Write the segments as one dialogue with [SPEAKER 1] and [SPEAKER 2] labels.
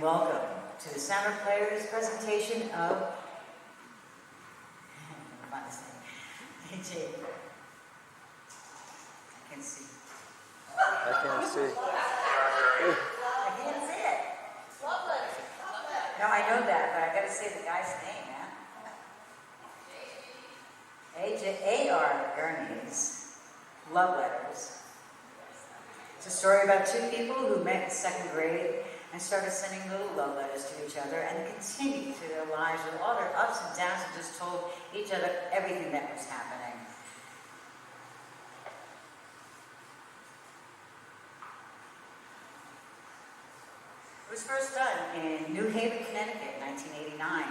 [SPEAKER 1] welcome to the Samara Players presentation of Hey, Jay. I can see.
[SPEAKER 2] I can't see.
[SPEAKER 1] I can't see it. No, I know that, but I gotta say the guy's name, man. A.R. Gurney's Love Letters. It's a story about two people who met in second grade and started sending little love letters to each other and continued through their lives with all their ups and downs and just told each other everything that was happening. It was first done in New Haven, Connecticut in 1989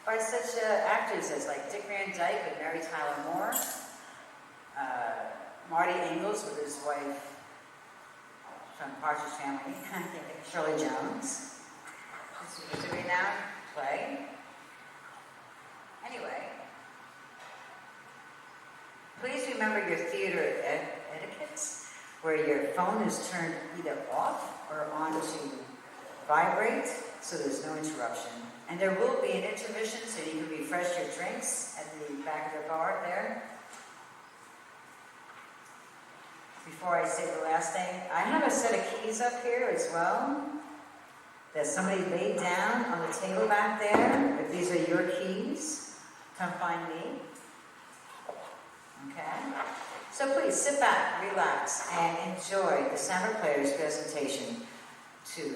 [SPEAKER 1] by such actors as like Dick Van Dyke and Mary Tyler Moore, Marty Ingalls with his wife from Partridge Family, Shirley Jones. It's a renowned play. Anyway, please remember your theater etiquettes, where your phone is turned either off or on to vibrate, so there's no interruption. And there will be an intermission, so you can refresh your drinks at the back of the bar there. Before I say the last thing, I have a set of keys up here as well that somebody laid down on the table back there. If these are your keys, come find me. Okay? So please sit back, relax, and enjoy the Samara Players presentation to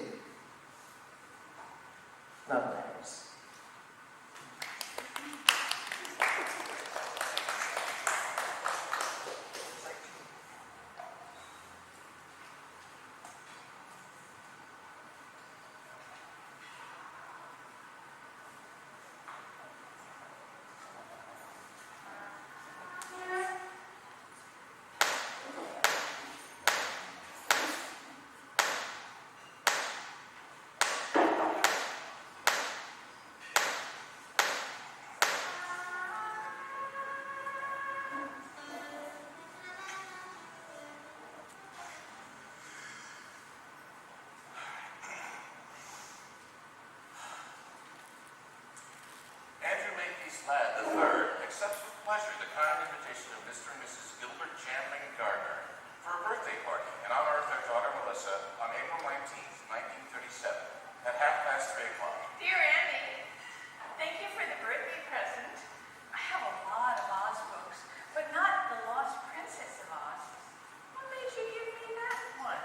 [SPEAKER 1] Love Letters.
[SPEAKER 3] Lad III accepts with pleasure the kind invitation of Mr. and Mrs. Gilbert Chandling Gardner for a birthday party in honor of their daughter Melissa on April 19th, 1937 at 3:30.
[SPEAKER 4] Dear Andy, thank you for the birthday present. I have a lot of Oz books, but not The Lost Princess of Oz. What made you give me that one?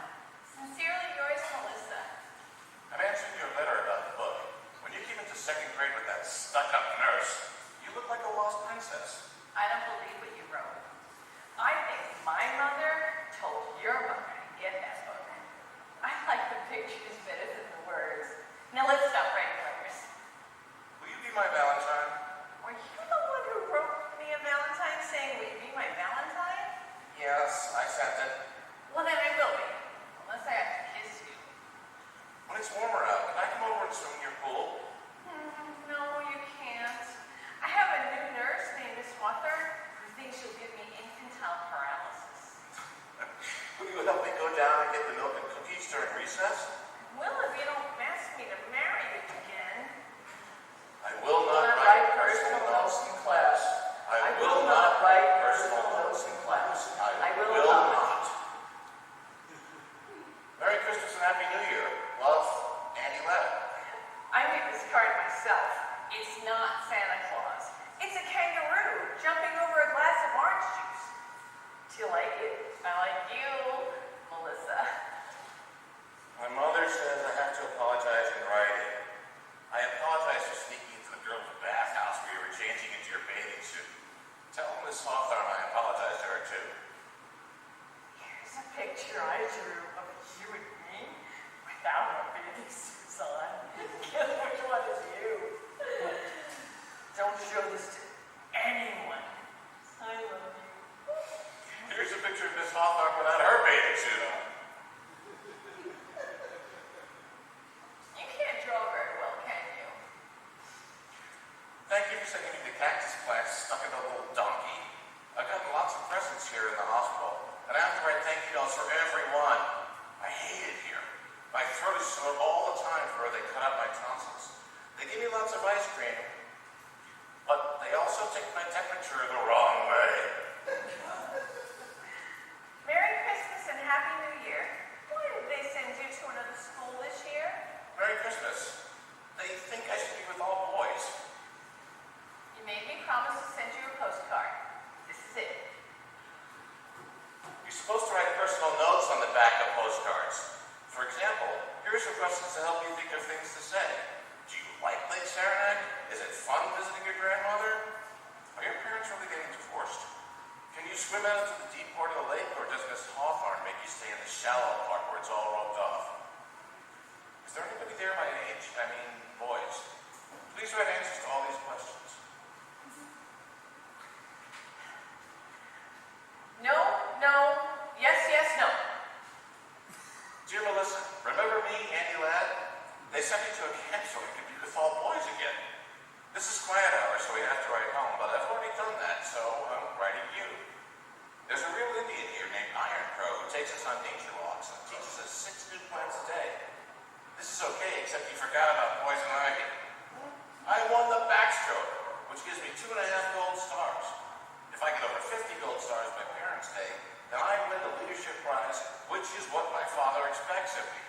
[SPEAKER 4] Sincerely yours, Melissa.
[SPEAKER 3] I'm answering your letter about the book. When you came into second grade with that stuck-up nurse, you look like a lost princess.
[SPEAKER 4] I don't believe what you wrote. I think my mother told your mother to get that book. I like the pictures better than the words. Now let's stop writing letters.
[SPEAKER 3] Will you be my Valentine?
[SPEAKER 4] Were you the one who wrote me a Valentine saying, will you be my Valentine?
[SPEAKER 3] Yes, I sent it.
[SPEAKER 4] Well, then I will be. Unless I have to kiss you.
[SPEAKER 3] When it's warmer out, can I come over and swim in your pool?
[SPEAKER 4] No, you can't. I have a new nurse named Miss Wather who thinks she'll give me infantile paralysis.
[SPEAKER 3] Will you help me go down and get the milk and cookies during recess?
[SPEAKER 4] Well, if you don't ask me to marry you again.
[SPEAKER 3] I will not write personal notes in class. I will not write personal notes in class. I will not. Merry Christmas and Happy New Year. Love, Andy Ladd.
[SPEAKER 4] I made this card myself. It's not Santa Claus. It's a kangaroo jumping over a glass of orange juice. Do you like it? I like you, Melissa.
[SPEAKER 3] My mother says I have to apologize in writing. I apologize for sneaking into the girls' bathhouse where you were changing into your bathing suit. Tell Miss Hawthorne I apologize to her too.
[SPEAKER 4] Here's a picture I drew of you and me without our bathing suits on. Guess which one is you? Don't show this to anyone. I love you.
[SPEAKER 3] Here's a picture of Miss Hawthorne without her bathing suit on.
[SPEAKER 4] You can't draw very well, can you?
[SPEAKER 3] Thank you for sending me the cactus plants stuck in a little donkey. I've gotten lots of presents here in the hospital, and after I thank you notes for everyone. I hate it here. My throat is sore all the time for where they cut out my tonsils. They give me lots of ice cream, but they also take my temperature the wrong way.
[SPEAKER 4] Merry Christmas and Happy New Year. Why did they send you to another school this year?
[SPEAKER 3] Merry Christmas. They think I should be with all boys.
[SPEAKER 4] You made me promise to send you a postcard. This is it.
[SPEAKER 3] You're supposed to write personal notes on the back of postcards. For example, here are some questions to help you think of things to say. Do you like Lake Saranac? Is it fun visiting your grandmother? Are your parents really getting divorced? Can you swim out into the deep part of the lake, or does Miss Hawthorne make you stay in the shallow part where it's all roped off? Is there anybody there my age? I mean, boys. Please write answers to all these questions.
[SPEAKER 4] No, no, yes, yes, no.
[SPEAKER 3] Dear Melissa, remember me, Andy Ladd? They sent me to a camp so we could be with all boys again. This is quiet hour, so we have to write home, but I've already done that, so I'm writing you. There's a real Indian here named Iron Crow who takes us on nature walks and teaches us 6 new plants a day. This is okay, except you forgot about poison ivy. I won the backstroke, which gives me 2.5 gold stars. If I get over 50 gold stars by Parents' Day, then I win the leadership prize, which is what my father expects of me.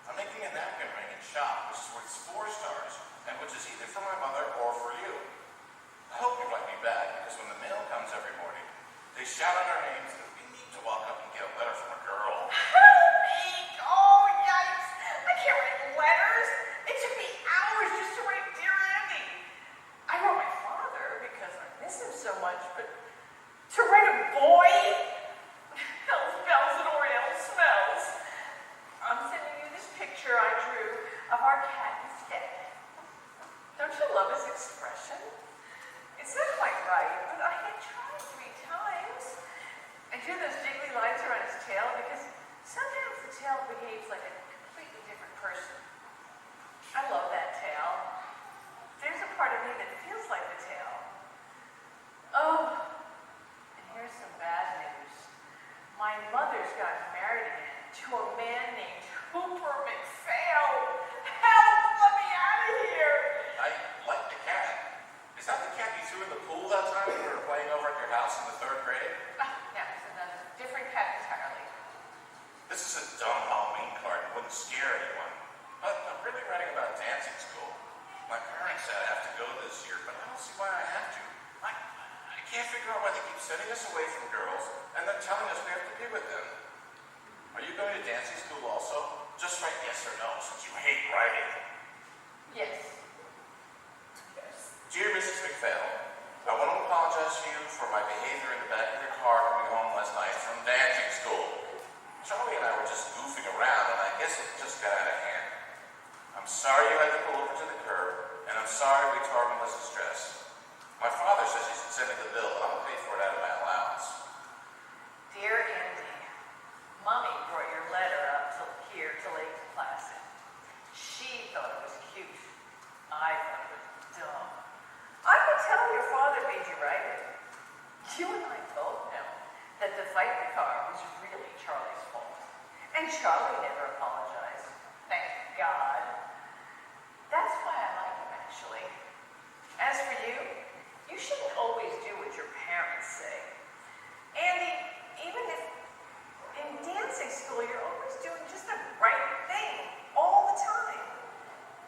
[SPEAKER 3] I'm making a napkin ring in shop, which is worth 4 stars, and which is either for my mother or for you. I hope you write me back, because when the mail comes every morning, they shout out our names, and we need to walk up and get a letter from a girl.
[SPEAKER 4] Help me! Oh, yikes! I can't write letters. It took me hours just to write Dear Andy. I wrote my father because I miss him so much, but to write a boy? Hells bells and Oriental smells. I'm sending you this picture I drew of our cat instead. Don't you love his expression? It's not quite right, but I had tried 3 times. I drew those jiggly lines around his tail because sometimes the tail behaves like a completely different person. I love that tail. There's a part of me that feels like the tail. Oh, and here's some bad news. My mother's gotten married again to a man named Hooper McPhail. Help! Let me out of here!
[SPEAKER 3] I like the cat. Is that the cat you threw in the pool that time when we were playing over at your house in the 3rd grade?
[SPEAKER 4] No, it's another different cat entirely.
[SPEAKER 3] This is a dumb Halloween card and wouldn't scare anyone. But I'm really writing about dancing school. My parents said I have to go this year, but I don't see why I have to. I can't figure out why they keep sending us away from girls and then telling us we have to be with them. Are you going to dancing school also? Just write yes or no, since you hate writing.
[SPEAKER 4] Yes.
[SPEAKER 3] Dear Mrs. McPhail, I want to apologize to you for my behavior in the back of your car coming home last night from dancing school. Charlie and I were just goofing around, and I guess it just got out of hand. I'm sorry you had to pull over to the curb, and I'm sorry we tore Melissa's dress. My father says you should send me the bill, but I'm going to pay for it out of my allowance.
[SPEAKER 4] Dear Andy, Mommy brought your letter up here to Lake Placid. She thought it was cute. I thought it was dumb. I could tell your father made you write it. You and I both know that the fight in the car was really Charlie's fault. And Charlie never apologized. Thank God. That's why I like him, actually. As for you, you shouldn't always do what your parents say. Andy, even if in dancing school you're always doing just the right thing all the time,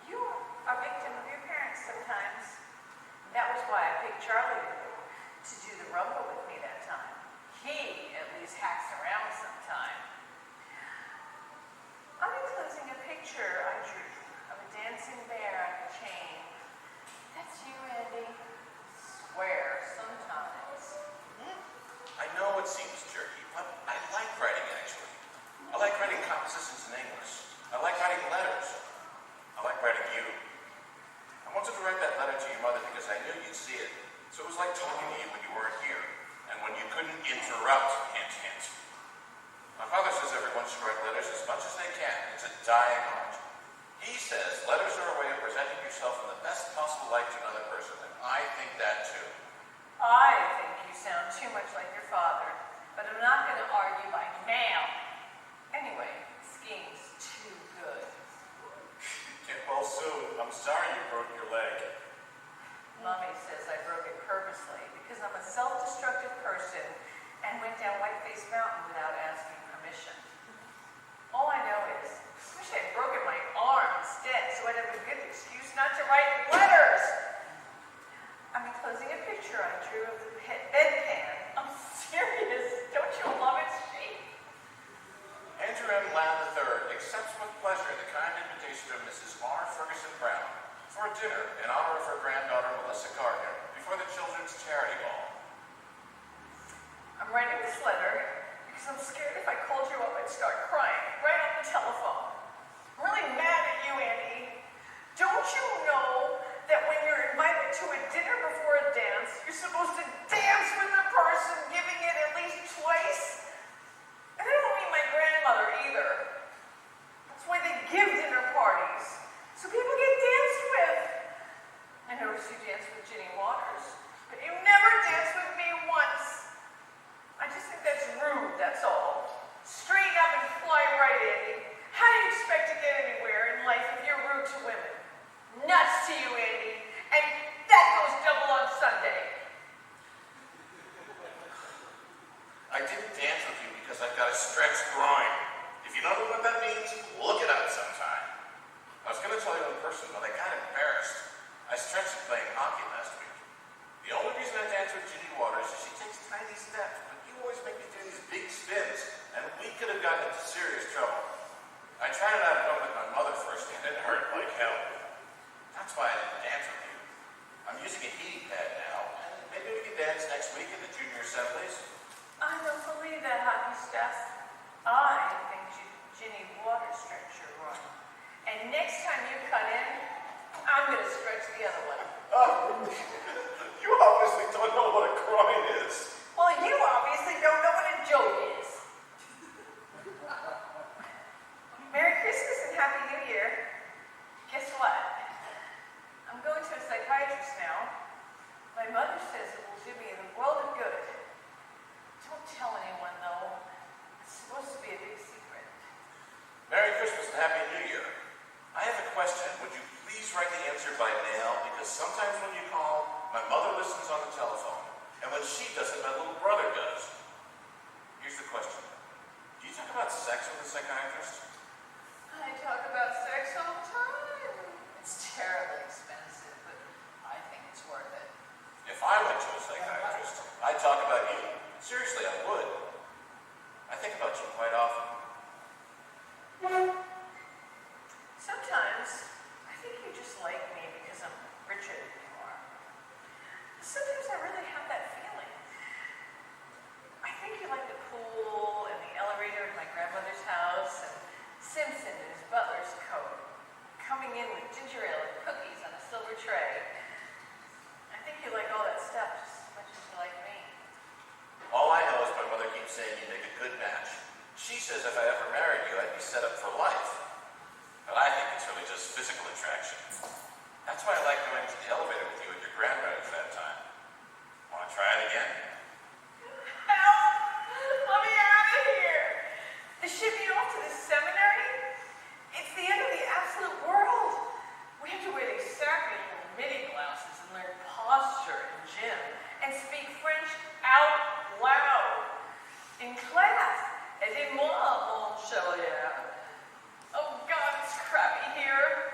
[SPEAKER 4] you're a victim of your parents sometimes. That was why I picked Charlie to do the rumba with me that time. He at least hacks around sometime. I'm enclosing a picture I drew of a dancing bear on a chain. That's you, Andy. Swear sometimes.
[SPEAKER 3] I know it seems jerky, but I like writing, actually. I like writing compositions in English. I like writing letters. I like writing you. I wanted to write that letter to your mother because I knew you'd see it. So it was like talking to you when you weren't here, and when you couldn't interrupt, hint, hint. My father says everyone should write letters as much as they can. It's a dying art. He says letters are a way of presenting yourself in the best possible light to another person, and I think that too.
[SPEAKER 4] I think you sound too much like your father, but I'm not going to argue by mail. Anyway, skiing's too
[SPEAKER 3] sorry you broke your leg.
[SPEAKER 4] Mommy says I broke it purposely because I'm a self-destructive person and went down Whiteface Mountain without asking permission. All I know is, I wish I had broken my arm instead so I'd have a good excuse not to write letters. I'm enclosing a picture I drew of the bedpan. I'm serious. Don't you love its shape?
[SPEAKER 3] Andrew M. Lamb III accepts with pleasure the kind invitation of Mrs. R. Ferguson Brown for a dinner in honor of her granddaughter Melissa Gardner before the Children's Charity Ball.
[SPEAKER 4] I'm writing this letter because I'm scared if I called you up I'd start crying right on the telephone. I'm really mad at you, Andy. Don't you know that when you're invited to a dinner before a dance, you're supposed to dance with the person giving it at least twice? And I don't mean my grandmother either. That's why they give dinner parties, so people get danced with. I noticed you danced with Ginny Waters, but you never danced with me once. I just think that's rude, that's all. Straighten up and fly right, Andy. How do you expect to get anywhere in life if you're rude to women? Nuts to you, Andy. And that goes double on Sunday.
[SPEAKER 3] I didn't dance with you because I've got a stretched groin. If you don't know what that means, look it up sometime. I was going to tell you in person, but I got embarrassed. I stretched it playing hockey last week. The only reason I dance with Ginny Waters is she takes tiny steps, but you always make me do these big spins, and we could have gotten into serious trouble. I tried it out at home with my mother first, and it hurt like hell. That's why I didn't dance with you. I'm using a heating pad now, and maybe we can dance next week at the junior assemblies.
[SPEAKER 4] I don't believe that hockey stuff. I think Ginny Waters stretched your groin. And next time you cut in, I'm going to stretch the other one.
[SPEAKER 3] Oh, you obviously don't know what a groin is.
[SPEAKER 4] Well, you obviously don't know what a joke is. Merry Christmas and Happy New Year. Guess what? I'm going to a psychiatrist now. My mother says it will do me the world of good. Don't tell anyone, though. It's supposed to be a big secret.
[SPEAKER 3] Merry Christmas and Happy New Year. I have a question. Would you please write the answer by mail? Because sometimes when you call, my mother listens on the telephone. And when she doesn't, my little brother does. Here's the question. Do you talk about sex with a psychiatrist?
[SPEAKER 4] I talk about sex all the time. It's terribly expensive, but I think it's worth it.
[SPEAKER 3] If I went to a psychiatrist, I'd talk about you. Seriously, I would. I think about you quite often.
[SPEAKER 4] Sometimes, I think you just like me because I'm richer than you are. Sometimes I really have that feeling. I think you like the pool and the elevator in my grandmother's house and Simpson in his butler's coat, coming in with ginger ale and cookies on a silver tray. I think you like all that stuff just as much as you like me.
[SPEAKER 3] All I know is my mother keeps saying you make a good match. She says if I ever married you, I'd be set up for life. But I think it's really just physical attraction. That's why I like going to the elevator with you at your grandmother's that time. Want to try it again?
[SPEAKER 4] Help! Let me out of here! They ship me off to the seminary? It's the end of the absolute world. We have to wear these saccharine little mini blouses and learn posture and gym and speak French out loud. In class, aidez-moi, mon chevalier. Oh God, it's crappy here.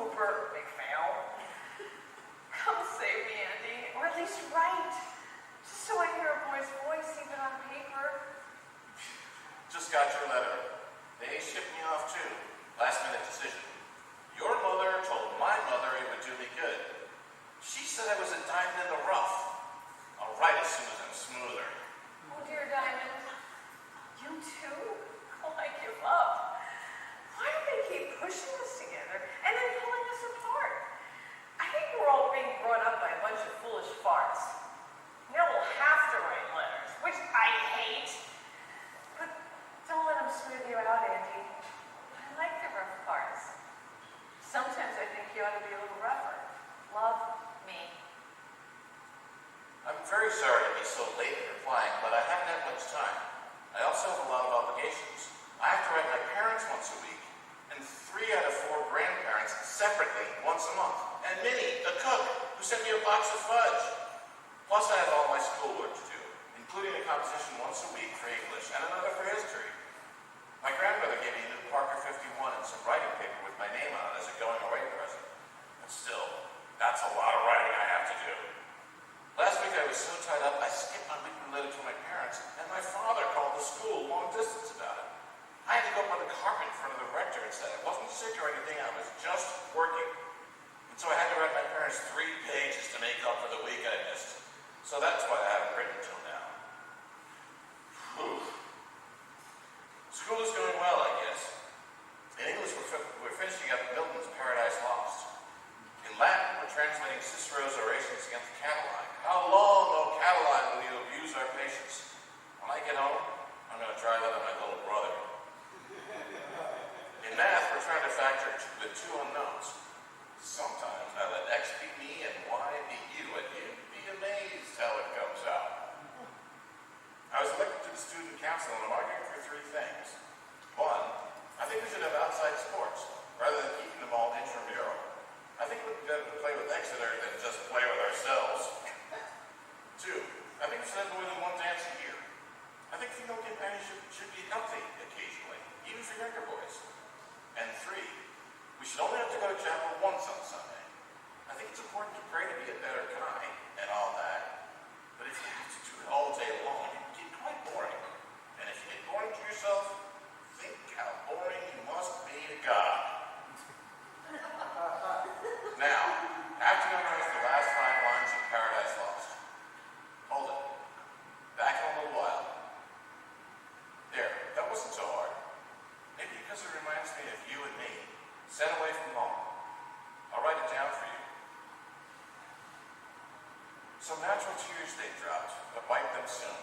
[SPEAKER 4] Cooper McPhail. Come save me, Andy, or at least write, just so I hear a boy's voice even on paper.
[SPEAKER 3] Just got your letter. They shipped me off too. Last minute decision. Your mother told my mother it would do me good. She said I was a diamond in the rough. I'll write as soon as I'm smoother.
[SPEAKER 4] Oh, dear Diamond, you too? Oh, I give up. Why do they keep pushing us together and then pulling us apart? I think we're all being brought up by a bunch of foolish farts. Now we'll have to write letters, which I hate. But don't let them smooth you out, Andy. I like the rough parts. Sometimes I think you ought to be a little rougher. Love me.
[SPEAKER 3] I'm very sorry to be so late in replying, but I haven't had much time. I also have a lot of obligations. I have to write my parents once a week, and 3 out of 4 grandparents separately once a month. And Minnie, the cook, who sent me a box of fudge. Plus I have all my schoolwork to do, including a composition once a week for English and another for history. My grandmother gave me a new Parker 51 and some writing paper with my name on it as a going-away present. But still, that's a lot of writing I have to do. Last week I was so tied up, I skipped my weekly letter to my parents, and my father called the school long distance about it. I had to go up on the carpet in front of the rector and said I wasn't sick or anything, I was just working. And so I had to write my parents 3 pages to make up for the week I missed. So that's why I haven't written until now. Whew. School is going well, I guess. In English, we're finishing up Milton's Paradise Lost. In Latin, we're translating Cicero's orations against Catiline. How long, O Catiline, will you abuse our patience? When I get home, I'm going to try that on my little brother. In math, we're trying to factor the 2 unknowns. Sometimes I let X be me and Y be you, and you'd be amazed how it comes out. I was elected to the student council, and I'm arguing for 3 things. 1, I think we should have outside sports, rather than keeping them all intramural. I think we'd be better to play with Exeter than just play with ourselves. 2, I think we should have more than 1 dance a year. I think female companionship should be healthy occasionally, even for younger boys. And 3, we should only have to go to chapel once on Sunday. I think it's important to pray to be a better guy and all that. But if you have to do it all day long, it can get quite boring. And if you get boring to yourself, think how boring you must be to God. Now, after memorizing the last 5 lines of Paradise Lost. Hold it. Back in a little while. There, that wasn't so hard. Maybe because it reminds me of you and me, sent away from home. I'll write it down for you. Some natural tears they dropped, but wipe them soon.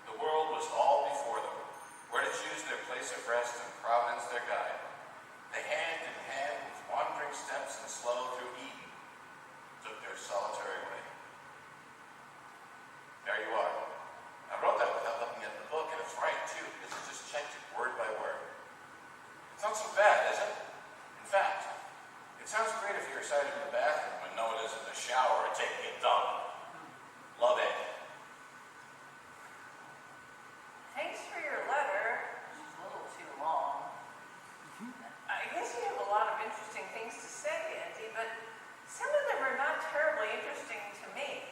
[SPEAKER 3] The world was all before them, where to choose their place of rest and Providence their guide. They hand in hand with wandering steps and slow through Eden, took their solitary way. There you are. I wrote that without looking at the book, and it's right too, because I just checked it word by word. It's not so bad, is it? In fact, it sounds great if you're excited in the bathroom when no one is in the shower or taking a dump. Love it.
[SPEAKER 4] Thanks for your letter. It's a little too long. I guess you have a lot of interesting things to say, Andy, but some of them are not terribly interesting to me.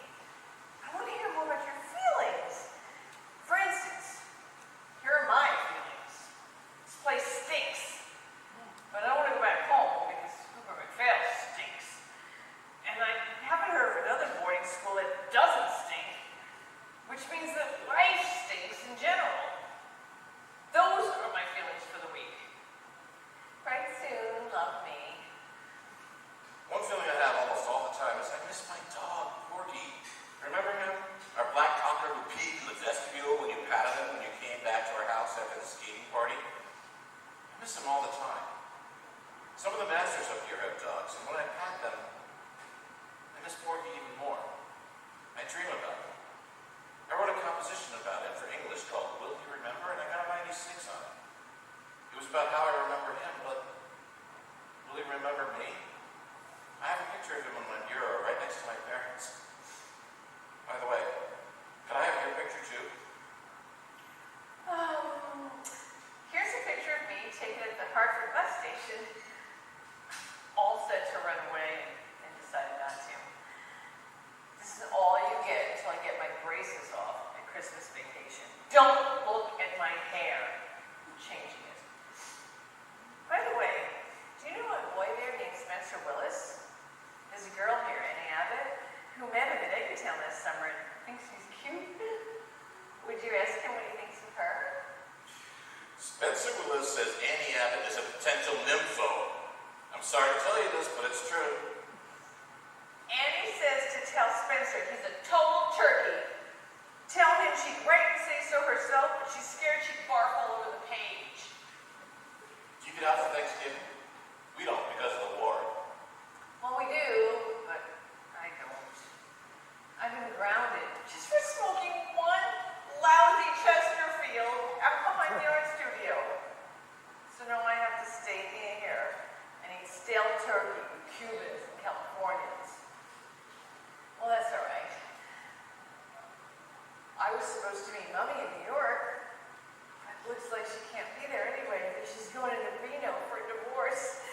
[SPEAKER 4] I want to hear more about your feelings. For instance, here are my feelings. This place stinks. But I don't want to go back home because Cooper McPhail stinks. And I haven't heard of another boarding school that doesn't stink, which means that life stinks in general. Those are my feelings for the week. Write soon, love me.
[SPEAKER 3] One feeling I have almost all the time is I miss my dog, Porgy. Remember him? Our black cocker who peed in the vestibule when you patted him when you came back to our house after the skating party? I miss him all the time. Some of the masters up here have dogs, and when I pat them, I miss Porgy even more. I dream about him. I wrote a composition about him for English called Will He Remember, and I got a 96 on it. It was about how I remember him, but will he remember me? I have a picture of him on my bureau right next to my parents. By the way, could I have your picture too?
[SPEAKER 4] Here's a picture of me taken at the Hartford bus station. Also
[SPEAKER 3] this, but it's true.
[SPEAKER 4] Annie says to tell Spencer he's a total turkey. Tell him she'd write and say so herself, but she's scared she'd barf all over the page.
[SPEAKER 3] Do you get out for Thanksgiving? We don't because of the war.
[SPEAKER 4] Well, we do, but I don't. I've been grounded just for smoking one lousy Chesterfield out behind the art studio. So now I have to stay here and eat stale turkey with Cubans and Californians. Well, that's all right. I was supposed to meet Mummy in New York. It looks like she can't be there anyway because she's going into Reno for a divorce.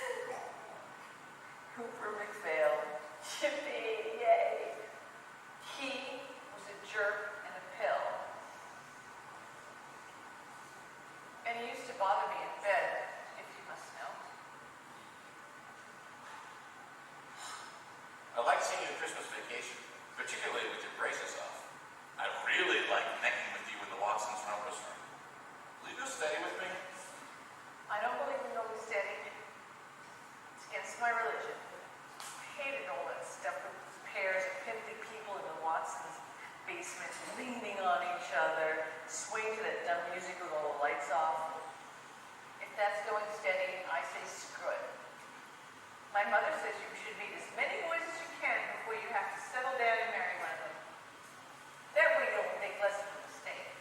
[SPEAKER 4] Cooper McPhail. Yippee, yay. He was a jerk and a pill. And he used to bother me in bed, if you must know.
[SPEAKER 3] I like seeing you at Christmas vacation, particularly with your braces off. I really like necking with you in the Watson's rumpus room. Will you go steady with me?
[SPEAKER 4] I don't believe in going steady. It's against my religion. I hated all that stuff with pairs of 50 people in the Watson's basement leaning on each other, swaying to that dumb music with all the lights off. If that's going steady, I say screw it. My mother says you should meet as many boys as you can before you have to settle down and marry one of them. That way you don't make less of a mistake.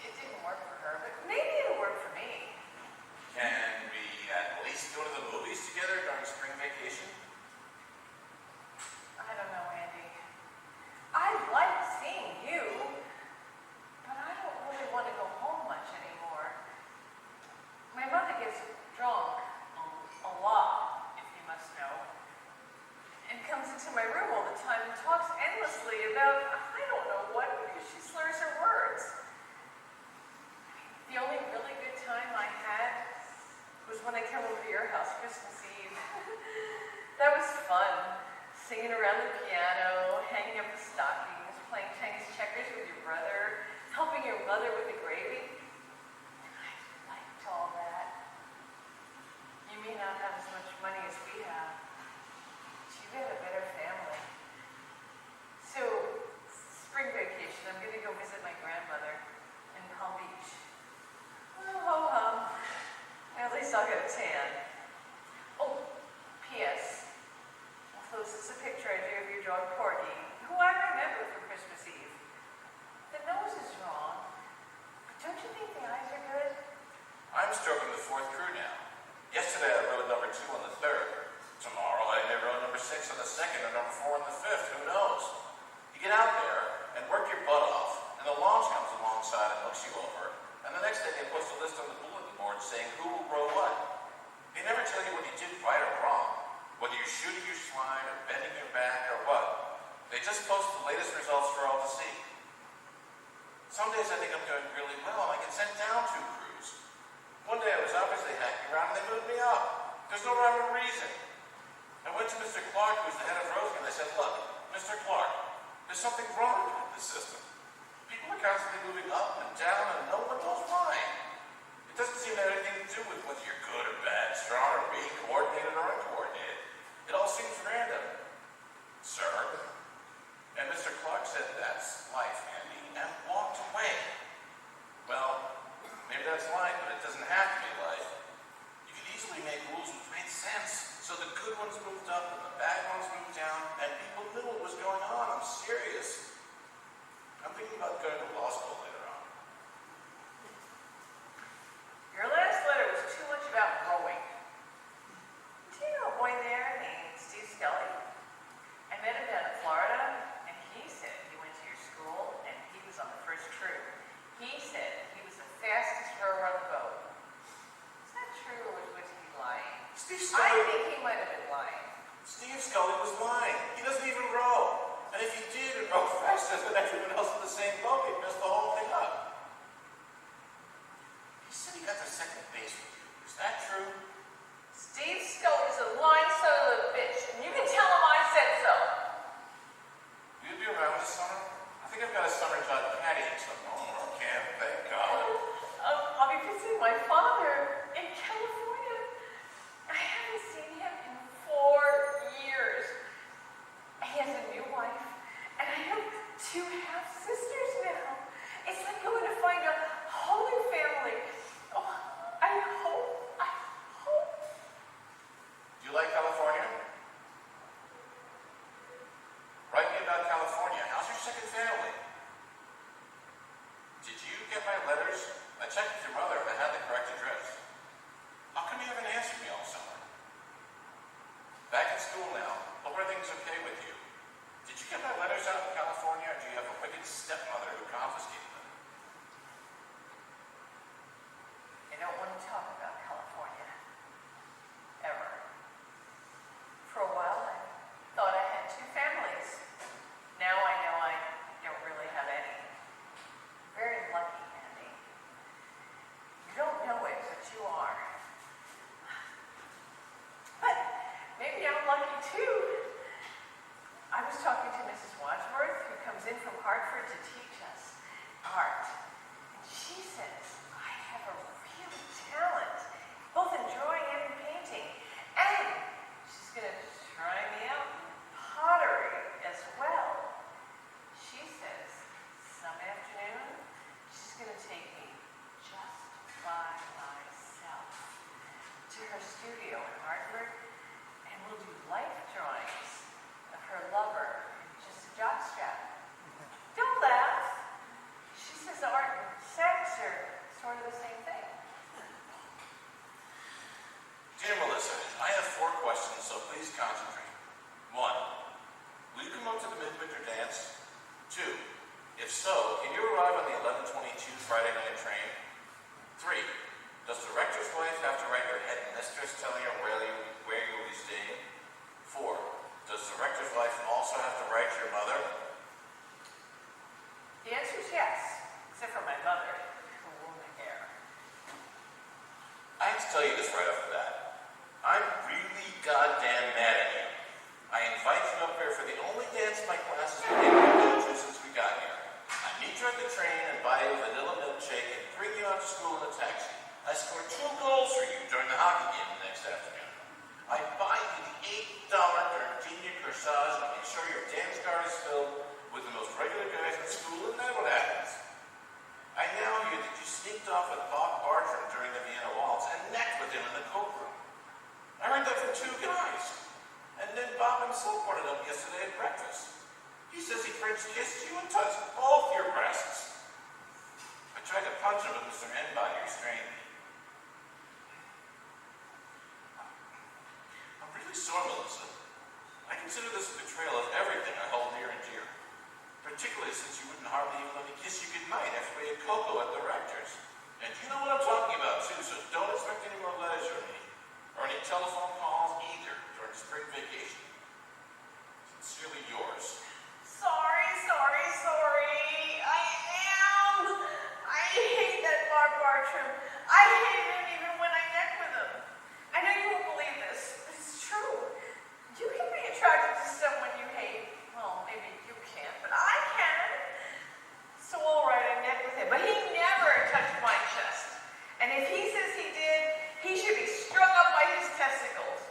[SPEAKER 4] It didn't work for her, but maybe it'll work for me.
[SPEAKER 3] Can we at least go to the movies together during spring vacation?
[SPEAKER 4] I don't know, Andy. I like seeing you, but I don't really want to go home much anymore. My mother gets drunk a lot, if you must know, and comes into my room all the time and talks endlessly about I don't know what because she slurs her words. The only really good time I had was when I came over to your house Christmas Eve. That was fun. Singing around the piano, hanging up the stockings, playing Chinese checkers with your brother, helping your mother with the gravy. I liked all that. You may not have as much money as we have, but you had a better family. So, spring vacation, I'm going to go visit my grandmother in Palm Beach. Oh, ho, hum. At least I'll get a tan. Oh, P.S. I'll post this a picture I drew of your dog Porgy, who I remember from Christmas Eve. The nose is wrong, but don't you think the eyes are good?
[SPEAKER 3] I'm stroking the fourth crew now. Yesterday I rode number 2 on the 3rd. Tomorrow I may rode number 6 on the 2nd or number 4 on the 5th. Who knows? You get out there and work your butt off, and the launch comes alongside and hooks you over. And the next day they post a list on the bulletin board saying who will row what. They never tell you what you did right or wrong, whether you're shooting your slide or bending your back or what. They just post the latest results for all to see. Some days I think I'm doing really well and I get sent down 2 crews. One day I was obviously hacking around and they moved me up. There's no rhyme or reason. I went to Mr. Clark, who's the head of Rosie, and I said, look, Mr. Clark, there's something wrong with the system. People are constantly moving up and down and no one knows why. It doesn't seem to have anything to do with whether you're good or bad, strong or weak, coordinated or uncoordinated. It all seems random. Sir? And Mr. Clark said, that's life, Andy, and walked away. Well, maybe that's life, but it doesn't have to be life. You could easily make rules which made sense. So the good ones moved up and the bad ones moved down, and people knew what was going on. I'm serious. I'm thinking about going to law school later on.
[SPEAKER 4] Your last letter was too much about rowing. Do you know a boy there named Steve Skelly? I met him down in Florida, and he said he went to your school, and he was on the first crew. He said he was the fastest rower on the boat. Is that true, or was he lying?
[SPEAKER 3] Steve
[SPEAKER 4] I
[SPEAKER 3] Scully.
[SPEAKER 4] think he might have been lying.
[SPEAKER 3] Steve Scully was lying. He doesn't even row. And if he did and rowed faster than everyone else in the same boat, he'd mess the whole thing up. He said he got to second base with you. Is that true?
[SPEAKER 4] Steve Scully's a lying son of a bitch, and you can tell him I said so.
[SPEAKER 3] Will you be around this summer? I think I've got a summer job caddying some homework camp. Thank God.
[SPEAKER 4] I'll be visiting my father in California. I haven't seen
[SPEAKER 3] school now, but were things okay with you? Did you get my letters out in California, or do you have a wicked stepmother who confiscated them?
[SPEAKER 4] I don't want to talk about California. Ever. For a while, I thought I had two families. Now I know I don't really have any. Very lucky, Andy. You don't know it, but you are. But maybe I'm lucky too. I was talking to Mrs. Wadsworth, who comes in from Hartford to teach us art. And she says I have a real talent, both in drawing and in painting. And she's going to try me out in pottery as well. She says some afternoon she's going to take me just by myself to her studio in Hartford, and we'll do life drawings of her lover in just a jockstrap. Don't laugh. She says art and sex are sort of the same thing.
[SPEAKER 3] Dear Melissa, I have 4 questions, so please concentrate. 1. Will you come up to the midwinter dance? 2. If so, can you arrive on the 11:22 Friday night train? 3. Does the rector's wife have to write your head mistress telling her where you will be staying? 4. Does the rector's wife also have to write your mother?
[SPEAKER 4] The answer is yes, except for my mother, who wore my hair.
[SPEAKER 3] I have to tell you this right off the bat. I'm really goddamn mad at you. I invite you up here for the only dance my class has been able to do since we got here. I meet you at the train and buy you a vanilla milkshake and bring you out to school in a taxi. I score 2 goals for you during the hockey game the next afternoon. I buy you the $8 gardenia corsage and I make sure your dance card is filled with the most regular guys in school, and then what happens? I now hear that you sneaked off with Bob Bartram during the Vienna Waltz and necked with him in the coat room. I heard that from 2 guys. And then Bob himself brought it up yesterday at breakfast. He says he French kissed you and touched both your breasts. I tried to punch him, but Mr. Enbody restrained me. I'm really sore, Melissa. I consider this a betrayal of everything I hold near and dear. Particularly since you wouldn't hardly even let me kiss you goodnight after we had cocoa at the rector's. And you know what I'm talking about, too, so don't expect any more letters from me. Or any telephone calls either during spring vacation. Sincerely yours.
[SPEAKER 4] Sorry. I am. I hate that Bob Bartram. I hated him even when I necked with him. I know you won't believe this, but it's true. You can be attracted to someone you hate. Well, maybe you can't, but I can. So all right, I necked with him, but he never touched my chest. And if he says he did, he should be strung up by his testicles.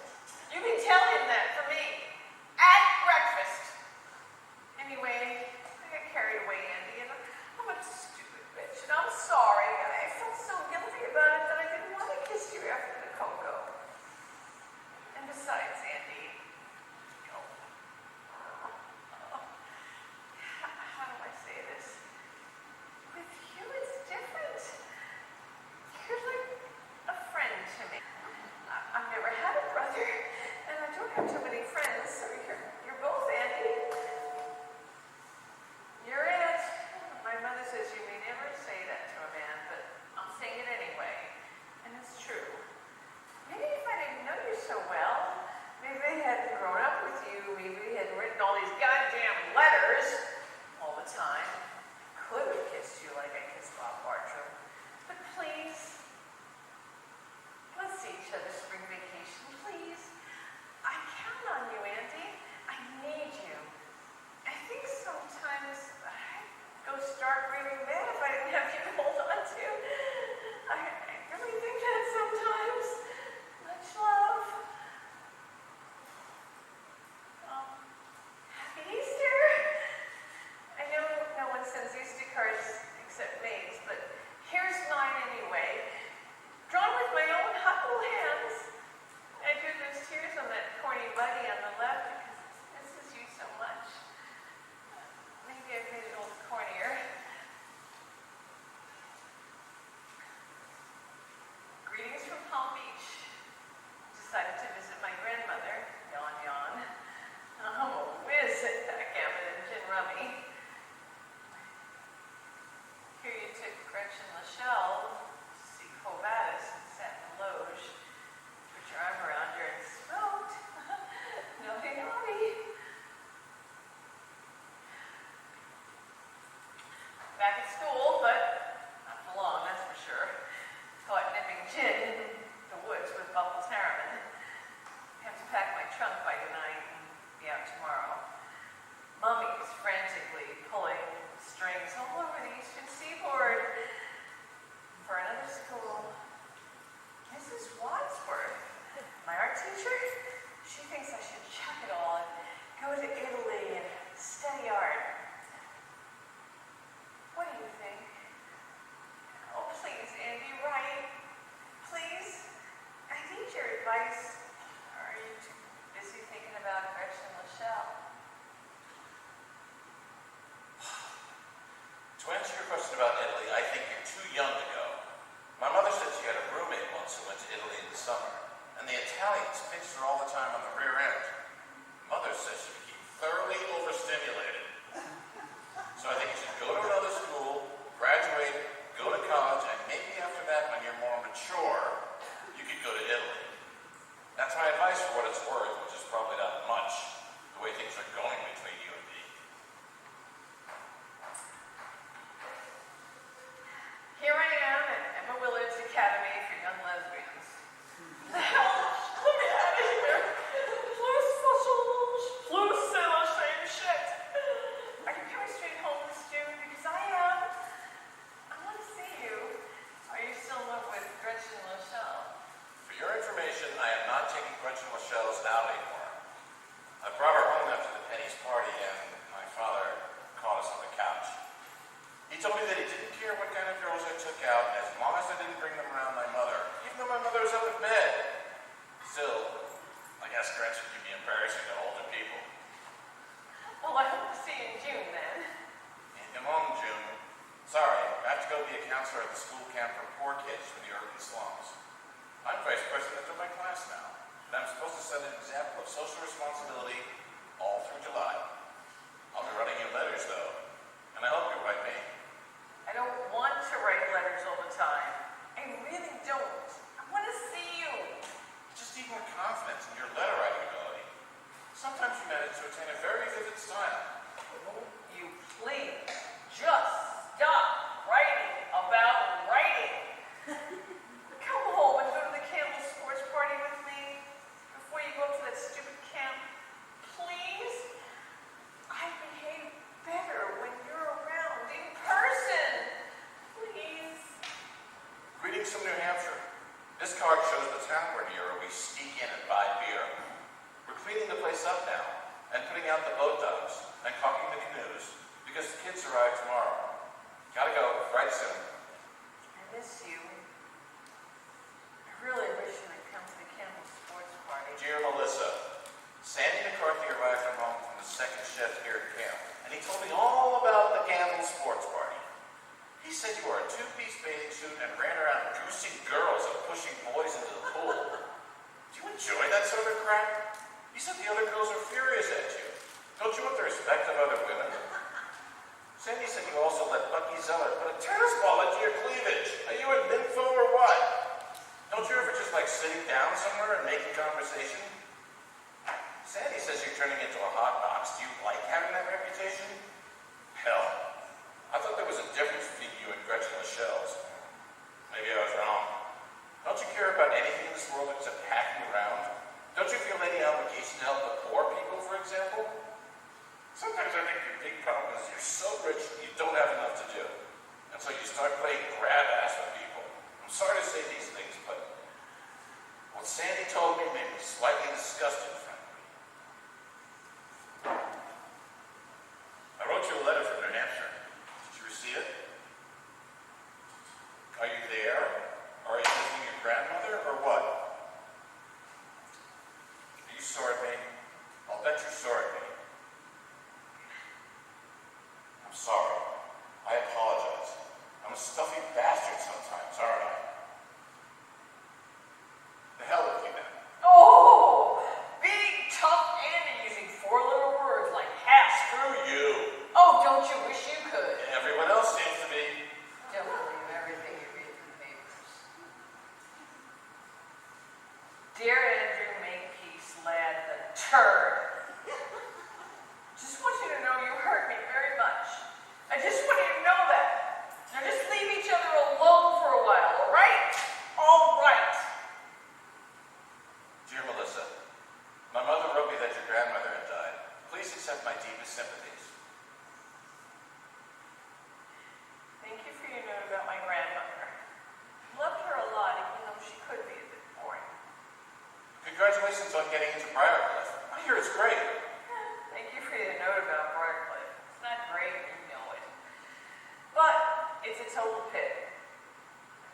[SPEAKER 4] You can tell him that for me. At breakfast. Anyway, I got carried away, Andy, and I'm a stupid bitch, and I'm sorry. I felt so guilty about it that I didn't want to kiss you after the cocoa. And besides, Andy, how do I say this? With you, it's different. You're like a friend to me. I've never had a brother, and I don't have too many friends, so you're both Andy. art teacher. She thinks I should chuck it all and go to Italy and study art. What do you think? Oh, please, Andy, write. Please. I need your advice. Or are you too busy thinking about Gretchen Lachelle?
[SPEAKER 3] To answer your question about Italy, I think you're too young to go. My mother said she had a roommate once who went to Italy in the summer, and the Italians pinched her all the time on the rear end. Mother says she became thoroughly overstimulated. So I think you should go to another school, graduate, go to college, and maybe after that, when you're more mature, you could go to Italy. That's my advice for what it's worth, which is probably not much, the way things are going between you and me.
[SPEAKER 4] Here I am at Emma Willard's Academy for Young Lesbians. The hell? Let me out of here. Plus fossils, plus the same shit. Are you coming straight home this June? Because I am. I want to see you. Are you still in love with Gretchen Lachelle?
[SPEAKER 3] For your information, I am not taking Gretchen Lachelle's out anymore. I brought her home after the Penny's party, and my father caught us on the couch. He told me that he didn't care what kind of girls I took out, as long as I didn't bring them around my mother, even though my mother was up in bed. Still, I guess Gretchen can be embarrassing to older people.
[SPEAKER 4] Well, I hope to see you in June then.
[SPEAKER 3] Come on, June. Sorry, I have to go be a counselor at the school camp for poor kids from the urban slums. I'm vice president of my class now, and I'm supposed to set an example of social responsibility all through July. I'll be writing you letters, though, and I hope you write me.
[SPEAKER 4] I don't want to write letters all the time. I really don't. I want to see you.
[SPEAKER 3] Just need more confidence in your letter writing ability. Sometimes you manage to attain a very vivid style.
[SPEAKER 4] Won't you please just stop writing about writing? Come home and go to the Campbell sports party with me before you go up to that stupid camp. Please? I behave better when you're around in person. Please.
[SPEAKER 3] Greetings from New Hampshire. This card shows the town we're near where we sneak in and buy beer. We're cleaning the place up now and putting out the boat docks and caulking the canoes because the kids arrive tomorrow. Gotta go. Right soon.
[SPEAKER 4] I miss you. I really wish you would come to the Campbell sports party.
[SPEAKER 3] Dear Melissa, Sandy McCarthy arrived from home from the second shift here at camp, and he told me all about the Campbell sports party. He said you wore a two-piece bathing suit and ran around goosing girls and pushing boys into the pool. Do you enjoy that sort of crap? He said the other girls are furious at you. Don't you want the respect of other women? Sandy said you also let Bucky Zeller put a tennis ball into your cleavage. Are you a nympho or what? Don't you ever just like sitting down somewhere and making conversation? Sandy says you're turning into a hot box. Do you like having that reputation? Hell, I thought there was a difference between you and Gretchen Lachelle's. Maybe I was wrong. Don't you care about anything in this world except hacking around? Don't you feel any obligation to help the poor people, for example? Sometimes I think your big problem is you're so rich you don't have enough to do. And so you start playing grab ass with people. I'm sorry to say these things, but what Sandy told me made me slightly disgusted, frankly. I wrote you a letter from New Hampshire. Did you receive it? Are you there? Are you visiting your grandmother, or what? Are you sore at me? I'll bet you're sore at me. I'm sorry. I apologize. I'm a stuffy bastard sometimes, aren't I? The hell with you then.
[SPEAKER 4] Oh, big tough Andy using four little words like half.
[SPEAKER 3] Screw you.
[SPEAKER 4] Oh, don't you wish you could?
[SPEAKER 3] Everyone else seems to be.
[SPEAKER 4] Don't believe everything you read in the papers. Dear Andrew Makepeace, lad, the turd. Just want you to know you hurt me very much. I just want you to know that. Now just leave each other alone for a while, all right? All right.
[SPEAKER 3] Dear Melissa, my mother wrote me that your grandmother had died. Please accept my deepest sympathies.
[SPEAKER 4] Thank you for your note about my grandmother. Loved her a lot, even though she could be a bit boring.
[SPEAKER 3] Could Congratulations on getting into Briarcliff. I hear it's great.
[SPEAKER 4] Thank you for your note about Briarcliff. It's not great, you know it. But it's a total pit.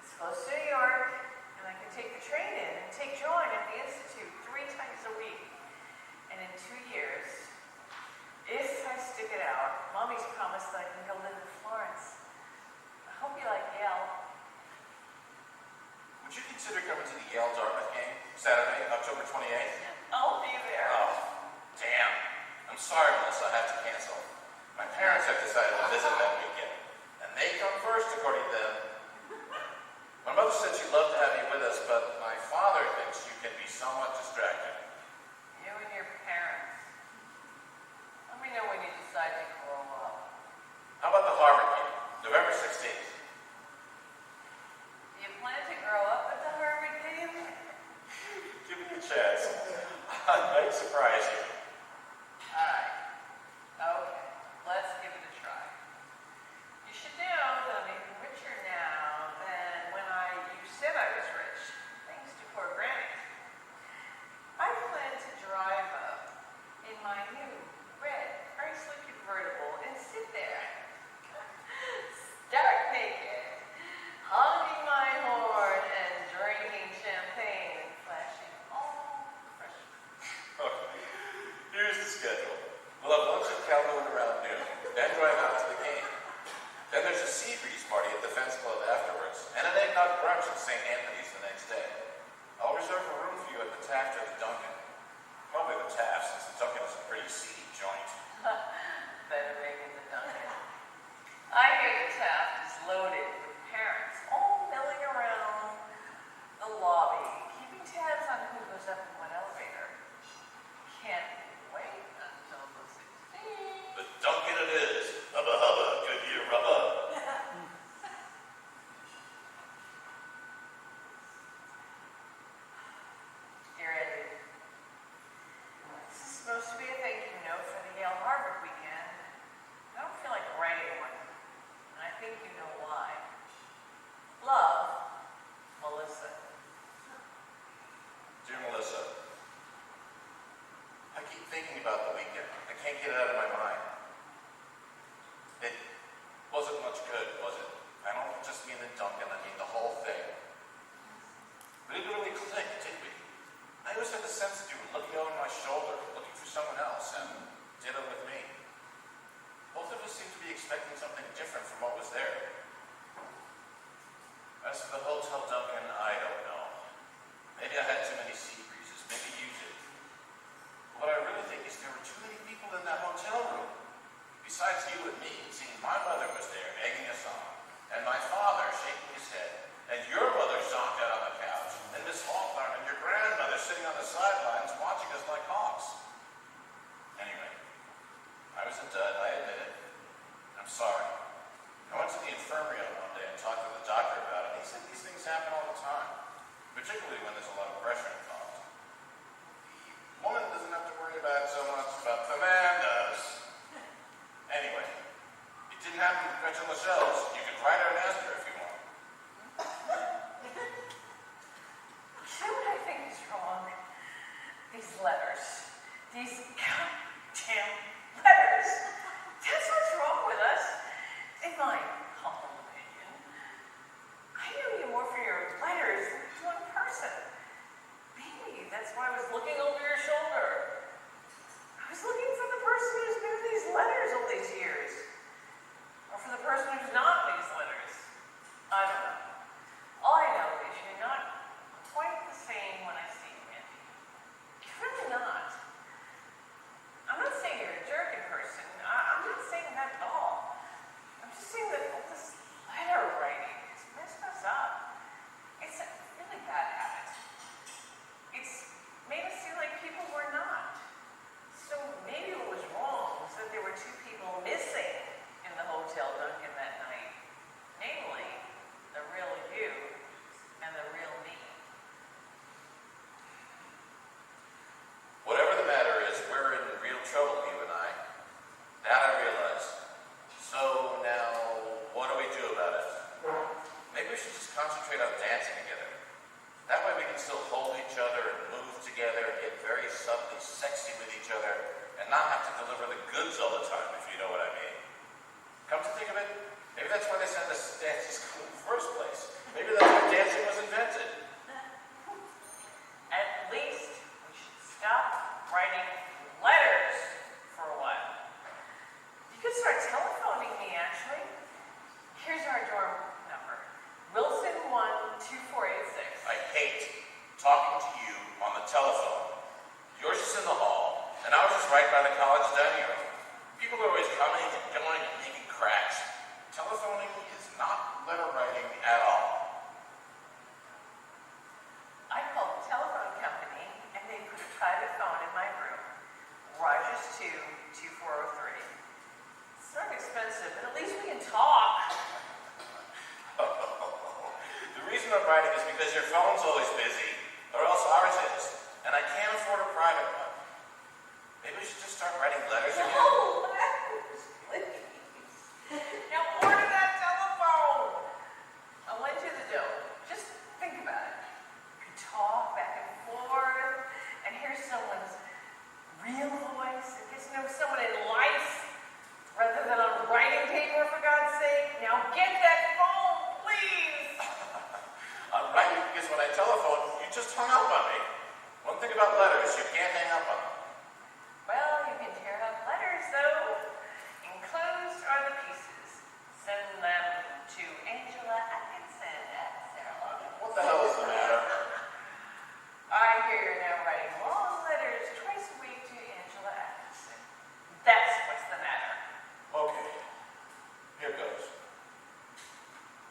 [SPEAKER 4] It's close to New York, and I can take the train in and take John at the Institute 3 times a week. And in 2 years, if I stick it out, Mommy's promised that I can go live in Florence. I hope you like Yale.
[SPEAKER 3] Would you consider coming to the Yale-Dartmouth game Saturday, October 28th?
[SPEAKER 4] I'll be there.
[SPEAKER 3] Oh, damn. I'm sorry, Melissa, I have to cancel. My parents have decided to visit that weekend, and they come first, according to them. My mother said she'd love to have you with us, but my father thinks you can be somewhat distracting.
[SPEAKER 4] You and your parents. Let me know when you decide to grow up.
[SPEAKER 3] How about the Harvard game, November 16th?
[SPEAKER 4] Do you plan to grow up at the Harvard game?
[SPEAKER 3] Give me a chance. I might surprise you.
[SPEAKER 4] Alright. Okay. Let's give it a try. You should know that I'm even richer now than when you said I was rich, thanks to poor Granny. I plan to drive up in my new red, very sleek convertible and sit there, stark naked, honking my horn and drinking champagne and flashing all freshmen.
[SPEAKER 3] Okay. Here's the schedule. We'll have lunch at Calhoun around noon, then drive out to the game. Then there's a sea breeze party at the Fence Club afterwards, and an eggnog brunch at St. Anthony's the next day. I'll reserve a room for you at the Taft or the Duncan. Probably the Taft, since the Duncan is a pretty seedy joint.
[SPEAKER 4] Better make it the Duncan. I hear the Taft is loaded with parents all milling around the lobby, keeping tabs on who goes up in what elevator. Can't wait until the 16th.
[SPEAKER 3] The Duncan it is. Hubba hubba, good year rubba.
[SPEAKER 4] Dear Eddie, this is supposed to be a thank you note for the Yale Harvard weekend. I don't feel like writing one, and I think you know why. Love, Melissa.
[SPEAKER 3] Dear Melissa, I keep thinking about the weekend. I can't get it out of my mind. It wasn't much good, was it? I don't just mean the Duncan, I mean the whole thing. We didn't really click, did we? I always had the sense that you were looking over my shoulder, looking for someone else, and ditto with me. Both of us seemed to be expecting something different from what was there. As for the Hotel Duncan, I don't know. Maybe I had too many sea breezes, maybe you did. What I really think is there were too many people in that hotel room. Besides you and me, it seemed my mother was there, egging us on, and my father shaking his head, and your mother zonked out on the couch, and Miss Hawthorne and your grandmother sitting on the sidelines watching us like hawks. Anyway, I was a dud, I admit it. I'm sorry. I went to the infirmary on one day and talked to the doctor about it. He said these things happen all the time, particularly when there's a lot of pressure involved. The woman doesn't have to worry about so much, but the man does. Anyway, it didn't happen to Gretchen Lachelle's. You can write her and ask her if you want.
[SPEAKER 4] You know what I think is wrong? These letters. These goddamn letters. That's what's wrong with us, in my humble opinion. I knew you more for your letters than you in person. Maybe that's why I was looking over your shoulder. I was looking for the person who's been in these letters all these years. Or for the person who's not in these letters. I don't know. All I know is you're not quite the same when I see you, Andy. You're really not. I'm not saying you're a jerk in person. I'm not saying that at all. I'm just saying that all this letter writing has messed us up. It's a really bad habit. It's made us feel like
[SPEAKER 3] together and get very subtly sexy with each other and not have to deliver the goods all the time, if you know what I mean. Come to think of it, maybe that's why they sent us to dancing school in the first place. Maybe that's why dancing was invented.
[SPEAKER 4] At least we should stop writing letters for a while. You could start telephoning me, actually. Here's our dorm number. Wilson 12486.
[SPEAKER 3] I hate talking to you on the telephone. Yours is in the hall, and ours is right by the college dining room. People are always coming and going and making cracks. Telephoning is not letter writing at all.
[SPEAKER 4] I called the telephone company, and they put a private phone in my room. Rogers 22403. It's not expensive, but at least we can talk.
[SPEAKER 3] The reason I'm writing is because your phone's always busy, or else ours is, and I can't afford a private one. Maybe we should just start writing letters again.
[SPEAKER 4] No, please. Now order that telephone. I'll lend you the dough. Just think about it. You can talk back and forth and hear someone's real voice and get to know someone in life rather than on writing paper, for God's sake. Now get that phone, please.
[SPEAKER 3] I'm writing because when I telephone, you just hung up on me. One thing about letters, you can't hang up on them.
[SPEAKER 4] Well, you can tear up letters, though. Enclosed are the pieces. Send them to Angela Atkinson at Sarah Logan.
[SPEAKER 3] What the hell is the matter?
[SPEAKER 4] I hear you're now writing long letters twice a week to Angela Atkinson. That's what's the matter.
[SPEAKER 3] Okay, here goes.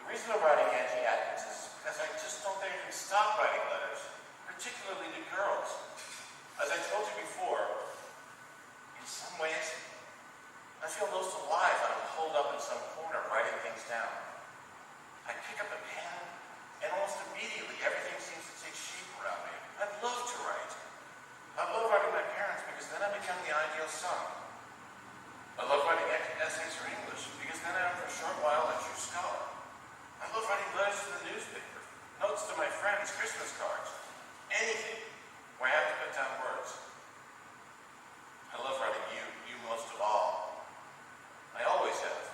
[SPEAKER 3] The reason I'm writing Angie Atkins is because I just don't think I can stop writing letters, particularly to girls. As I told you before, in some ways, I feel most alive when I'm holed up in some corner writing things down. I pick up a pen, and almost immediately everything seems to take shape around me. I love to write. I love writing my parents because then I become the ideal son. I love writing essays for English because then I am for a short while a true scholar. I love writing letters to the newspaper, notes to my friends, Christmas cards, anything where I have to put down words. I love writing you most of all. I always have.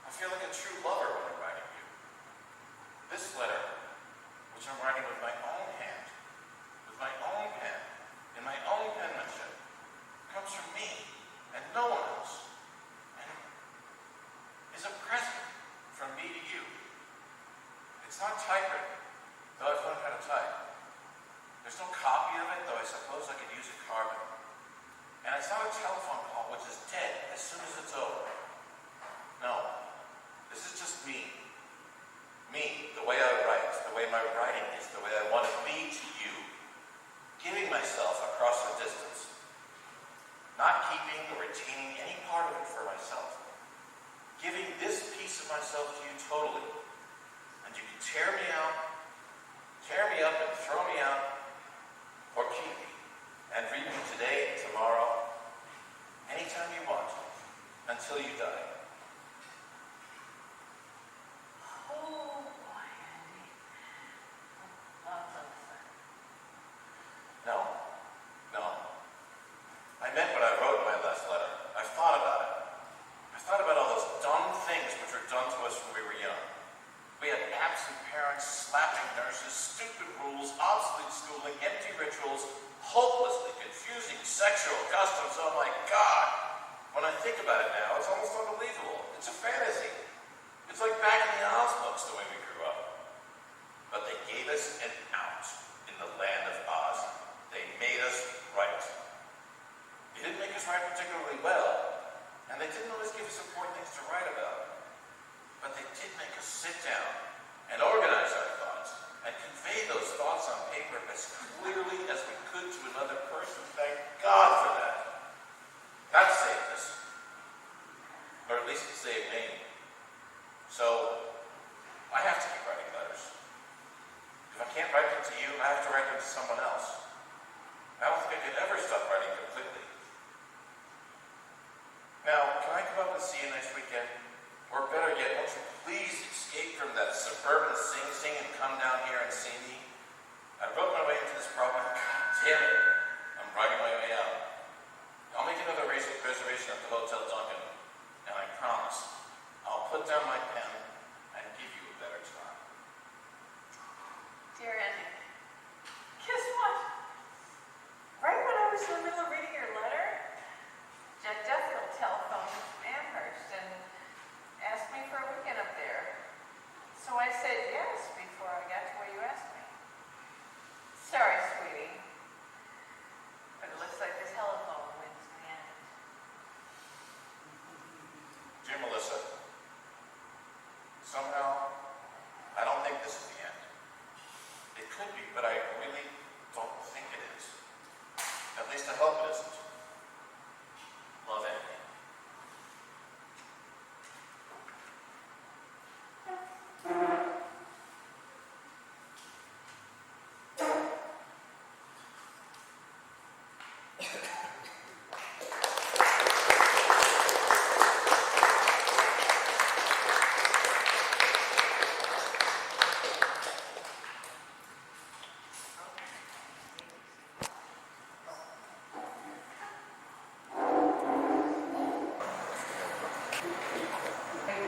[SPEAKER 3] I feel like a true lover when I'm writing you. This letter, which I'm writing with my own hand, with my own pen, in my own penmanship, comes from me and no one else, and is a present from me to you. It's not typewritten, though I've learned how to type. There's no copy of it, though I suppose I could use a carbon. And it's not a telephone call, which is dead as soon as it's over. No, this is just me. Me, the way I write, the way my writing is, the way I want to be to you. Giving myself across the distance. Not keeping or retaining any part of it for myself. Giving this piece of myself to you totally. And you can tear me up and throw me out, or keep me, and read me today, tomorrow, anytime you want, until you die.
[SPEAKER 4] Oh, boy, Andy. Love that.
[SPEAKER 3] No. I meant what I wrote in my last letter. I've thought about it. I thought about all those dumb things which were done to us when we were young. We had absent parents, slapping nurses, stupid rules, obsolete schooling, empty rituals, hopelessly confusing sexual customs. Oh my God! When I think about it now, it's almost unbelievable. It's a fantasy. It's like back in the Oz books, the way we grew up. But they gave us an out in the land of Oz. They made us write. They didn't make us write particularly well, and they didn't always give us important things to write about. But they did make us sit down and organize our thoughts and convey those thoughts on paper as clearly as we could to another person. Thank God for that. That saved us. Or at least it saved me. So, I have to keep writing letters. If I can't write them to you, I have to write them to someone else. I don't think I could ever stop writing completely. Now, can I come up and see you next weekend? Or better yet, won't you please escape from that suburban Sing Sing and come down here and see me? I broke my way into this problem. Damn it. I'm writing my way out. I'll make another reservation at the Hotel Duncan, and I promise I'll put down my pen and give you a better time.
[SPEAKER 4] Dear Andy, guess what? Right when I was in the middle of reading your letter, Jet Duffield telephoned from Amherst and asked me for a weekend up there. So I said yes before I got to where you asked me. Sorry, sweetie, but it looks like this telephone wins in the end.
[SPEAKER 3] Dear Melissa, somehow I don't think this is the end. It could be, but I really don't think it is. At least I hope it isn't. Love, Andy.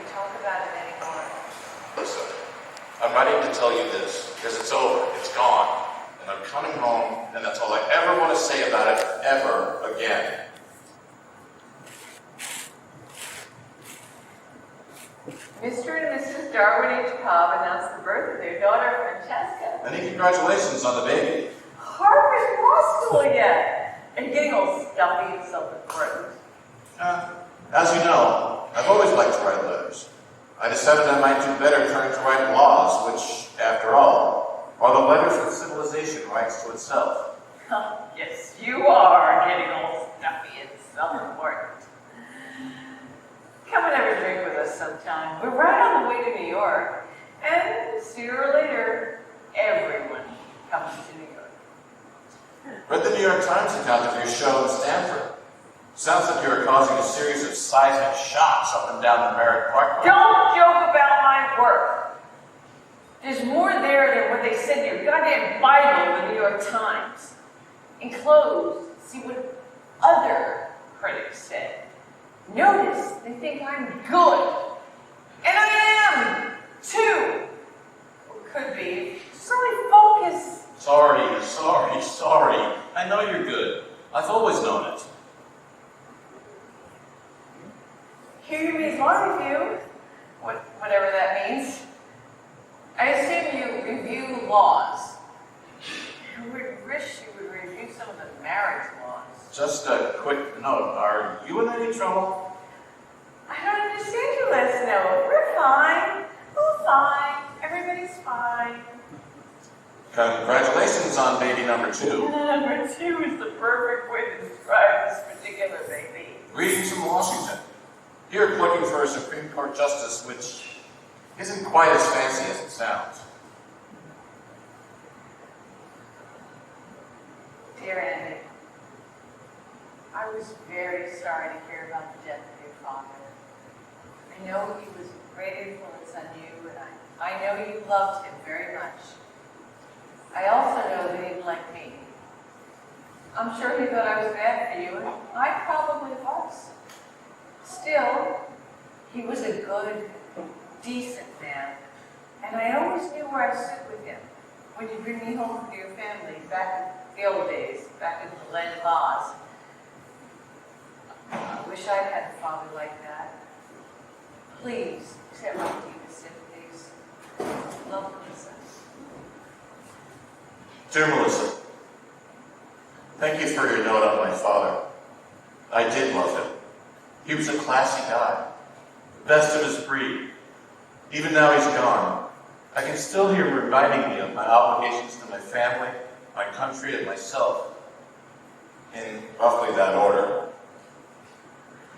[SPEAKER 4] Talk about it anymore.
[SPEAKER 3] Listen, I'm writing to tell you this, because it's over, it's gone, and I'm coming home, and that's all I ever want to say about it ever again.
[SPEAKER 4] Mr. and Mrs. Darwin H. Cobb announced the birth of their daughter, Francesca.
[SPEAKER 3] Many congratulations on the baby.
[SPEAKER 4] Harvard Law School yet, and getting all stuffy and self-important.
[SPEAKER 3] As you know, I've always liked to write letters. I decided I might do better trying to write laws, which, after all, are the letters that civilization writes to itself.
[SPEAKER 4] Yes, you are getting all stuffy and self-important. Come and have a drink with us sometime. We're right on the way to New York, and sooner or later, everyone comes to New York.
[SPEAKER 3] Read the New York Times account of your show in Stanford. Sounds like you are causing a series of seismic shocks up and down the Merritt Parkway.
[SPEAKER 4] Don't joke about my work. There's more there than what they said in your goddamn Bible, the New York Times. Enclosed, see what other critics said. Notice they think I'm good. And I am, too. Or could be. Just only focus.
[SPEAKER 3] Sorry. I know you're good. I've always known it.
[SPEAKER 4] Here means law review, whatever that means. I assume you review laws. I would wish you would review some of the marriage laws.
[SPEAKER 3] Just a quick note. Are you in any trouble?
[SPEAKER 4] I don't understand your last note. We're fine. We're fine. Everybody's fine.
[SPEAKER 3] Congratulations on baby number 2.
[SPEAKER 4] Number 2 is the perfect way to describe this particular baby.
[SPEAKER 3] Greetings from Washington. Here looking for a Supreme Court justice, which isn't quite as fancy as it sounds.
[SPEAKER 4] Dear Andy, I was very sorry to hear about the death of your father. I know he was a great influence on you, and I know you loved him very much. I also know that he didn't like me. I'm sure he thought I was bad for you, and I probably was. Still, he was a good, decent man, and I always knew where I stood with him when you bring me home to your family back in the old days, back in the land of Oz. I wish I'd had a father like that. Please accept my deepest sympathies. Love, Melissa.
[SPEAKER 3] Dear Melissa, thank you for your note on my father. I did love him. He was a classy guy, the best of his breed. Even now he's gone, I can still hear him reminding me of my obligations to my family, my country, and myself, in roughly that order.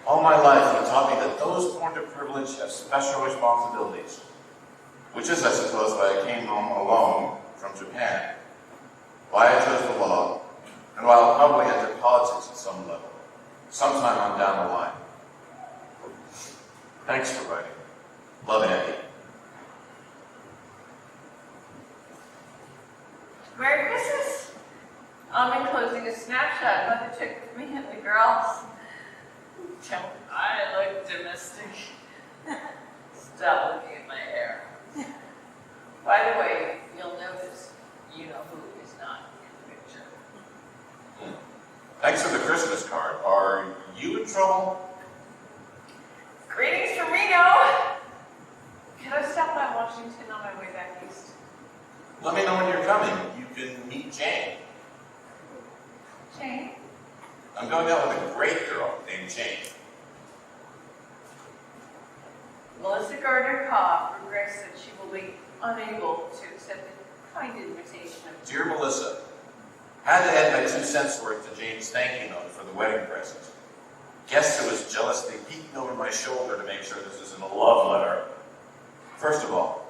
[SPEAKER 3] All my life, he taught me that those born to privilege have special responsibilities, which is, I suppose, why I came home alone from Japan, why I chose the law, and why I'll probably enter politics at some level, sometime on down the line. Thanks for writing. Love, Andy.
[SPEAKER 4] Merry I'm enclosing a snapshot of what they took with me and the girls. I look domestic. Stop looking at my hair. By the way, you'll notice you know who is not in the picture.
[SPEAKER 3] Thanks for the Christmas card. Are you in trouble?
[SPEAKER 4] Greetings from Reno. Can I stop by Washington on my way back east?
[SPEAKER 3] Let me know when you're coming. You can meet Jane.
[SPEAKER 4] Jane?
[SPEAKER 3] I'm going out with a great girl named Jane.
[SPEAKER 4] Melissa Gardner-Cobb regrets that she will be unable to accept the kind invitation of...
[SPEAKER 3] Dear Melissa, had to add my 2 cents worth to Jane's thank you note for the wedding present. Guess who was jealously peeking over my shoulder to make sure this isn't a love letter. First of all,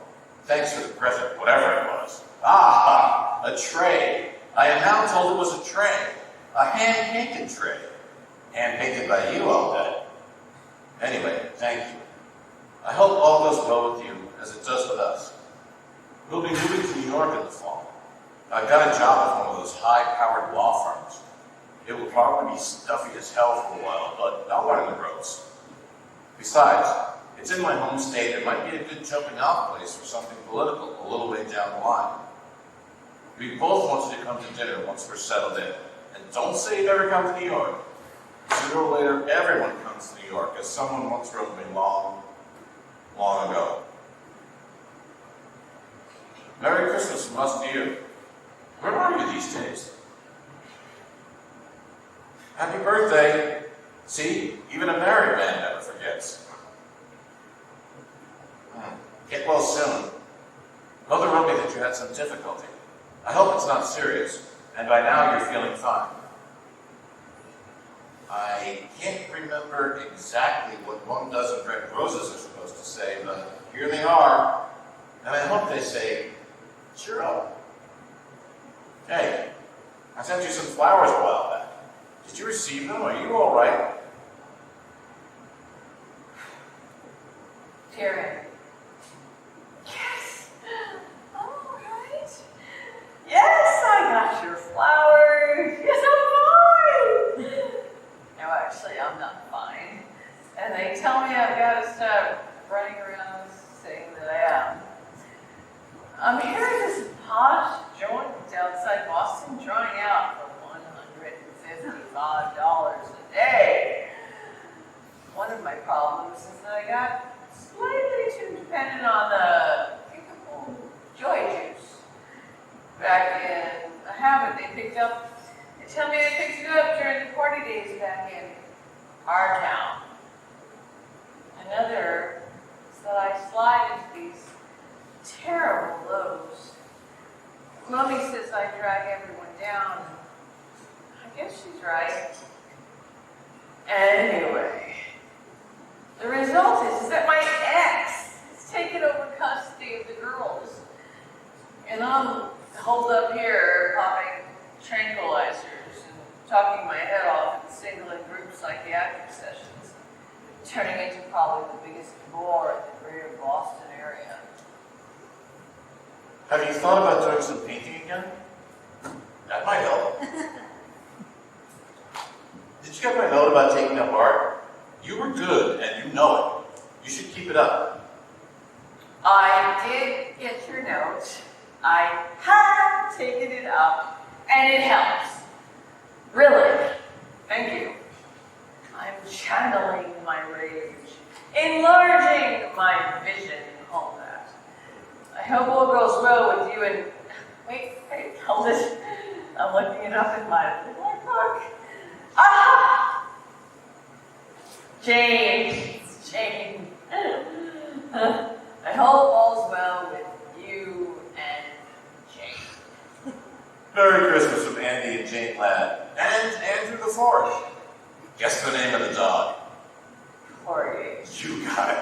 [SPEAKER 3] thanks for the present, whatever it was. Ah, a tray. I am now told it was a tray. A hand-painted tray. Hand-painted by you, I'll bet. Anyway, thank you. I hope all goes well with you, as it does with us. We'll be moving to New York in the fall. I've got a job with one of those high-powered law firms. It will probably be stuffy as hell for a while, but I'll learn the ropes. Besides, it's in my home state. It might be a good jumping-off place for something political a little way down the line. We both want you to come to dinner once we're settled in. And don't say you never come to New York. Sooner or later, everyone comes to New York, as someone once wrote me long, long ago. Merry Christmas from us to you. Where are you these days? Happy birthday. See, even a married man never forgets. Get well soon. Mother wrote me that you had some difficulty. I hope it's not serious, and by now you're feeling fine. I can't remember exactly what 1 dozen red roses are supposed to say, but here they are, and I hope they say, cheer up. Hey, I sent you some flowers a while back. Did you receive them? Are you all right?
[SPEAKER 4] Karen. Yes! All right. Yes, I got your flowers. Yes, I'm fine. No, actually, I'm not fine. And they tell me I've got to stop running around saying that I am. I'm here at this posh joint outside Boston, drawing out for $155 a day. One of my problems is that I got slightly too dependent on the joy juice. Back in a habit they picked up. They tell me they picked it up during the party days back in our town. Another is that I slide into these terrible lows. Mommy says I drag everyone down. I guess she's right. Anyway, the result is that my ex has taken over custody of the girls. And I'm holed up here popping tranquilizers and talking my head off in single and group psychiatric sessions, turning into probably the biggest bore in the greater Boston area.
[SPEAKER 3] Have you thought about doing some painting again? That might help. Did you get my note about taking up art? You were good, and you know it. You should keep it up.
[SPEAKER 4] I did get your note. I have taken it up, and it helps. Really. Thank you. I'm channeling my rage, enlarging my vision, all that. I hope all goes well with you and... Wait, hold it. I'm looking it up in my book. Ah! Jane. It's Jane. I hope all's well with you and Jane.
[SPEAKER 3] Merry Christmas from Andy and Jane Ladd. And Andrew the Fourth. Guess the name of the dog.
[SPEAKER 4] Corey.
[SPEAKER 3] You got it.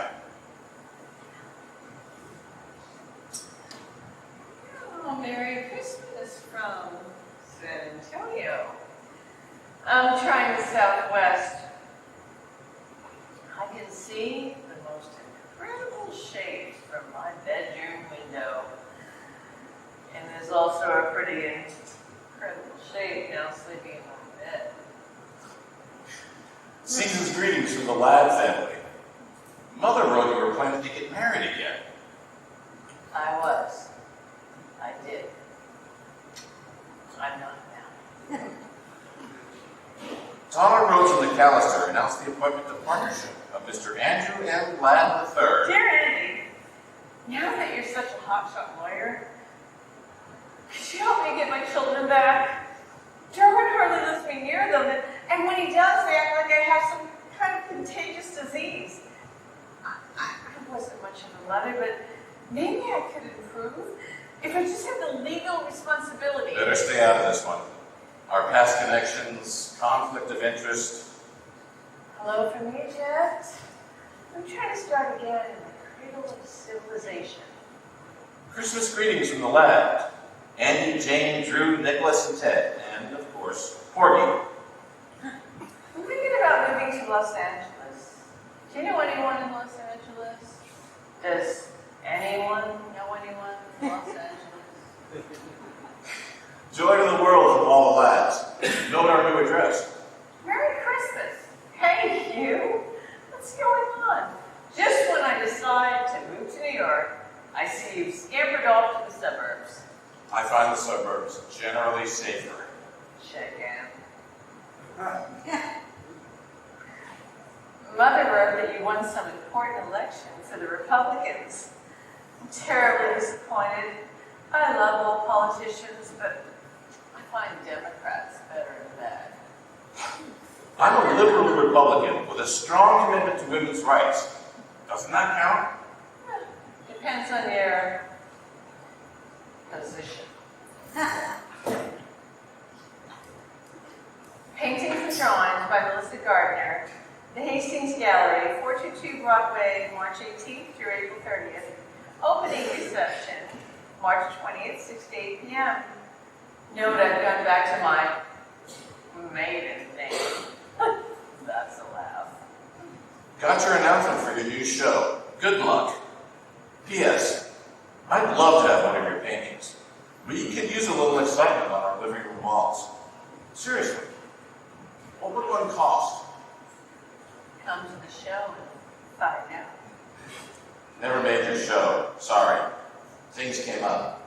[SPEAKER 4] Oh, Merry Christmas from San Antonio. I'm trying the Southwest. I can see the most incredible shapes from my bedroom window. And there's also a pretty incredible shape down else sleeping in my bed.
[SPEAKER 3] Season's greetings from the Ladd family. Mother wrote you were planning to get married again.
[SPEAKER 4] I was. I did. I'm not now.
[SPEAKER 3] Donna Rhodes from the Callister announced the appointment to partnership of Mr. Andrew M. Ladd III.
[SPEAKER 4] Dear Andy, now that you're such a hotshot lawyer, could you help me get my children back? Derwin hardly lets me near them, and when he does, they act like I have some kind of contagious disease. I wasn't much of a mother, but maybe I could improve if I just had the legal responsibility.
[SPEAKER 3] Better stay out of this one. Our past connections, conflict of interest.
[SPEAKER 4] Hello from Egypt. I'm trying to start again in the cradle of civilization.
[SPEAKER 3] Christmas greetings from the Ladd. Andy, Jane, Drew, Nicholas, and Ted. And, of course, Porgy.
[SPEAKER 4] I'm thinking about moving to Los Angeles. Do you know anyone in Los Angeles? Does anyone know anyone in Los Angeles?
[SPEAKER 3] Joy to the world from all the Ladds. Note our new address.
[SPEAKER 4] Merry Christmas. Hey, you. What's going on? Just when I decide to move to New York, I see you scampered off to the suburbs.
[SPEAKER 3] I find the suburbs generally safer.
[SPEAKER 4] Chicken. Mother wrote that you won some important election for the Republicans. I'm terribly disappointed. I love all politicians, but I find Democrats better than that.
[SPEAKER 3] I'm a liberal Republican with a strong commitment to women's rights. Doesn't that count?
[SPEAKER 4] Depends on your position. Paintings and drawings by Melissa Gardner. The Hastings Gallery, 422 Broadway, March 18th through April 30th. Opening reception, March 20th, 6 to 8 p.m. Note I've gone back to my maiden name. That's a laugh.
[SPEAKER 3] Got your announcement for your new show. Good luck. P.S. I'd love to have one of your paintings. We could use a little excitement on our living room walls. Seriously. What would one cost?
[SPEAKER 4] Come to the show and find out.
[SPEAKER 3] Never made your show. Sorry. Things came up.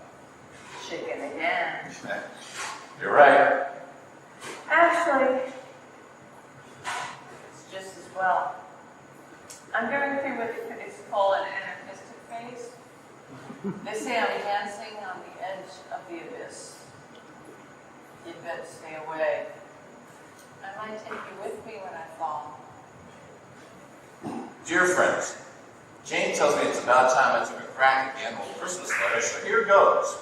[SPEAKER 4] Chicken again.
[SPEAKER 3] You're right.
[SPEAKER 4] Actually, it's just as well. I'm going through what the critics call an anarchistic phase. They say I'm dancing on the edge of the abyss. You'd better stay away. I might take you with me when I fall.
[SPEAKER 3] Dear friends, Jane tells me it's about time I took a crack at the annual Christmas letter, so here goes.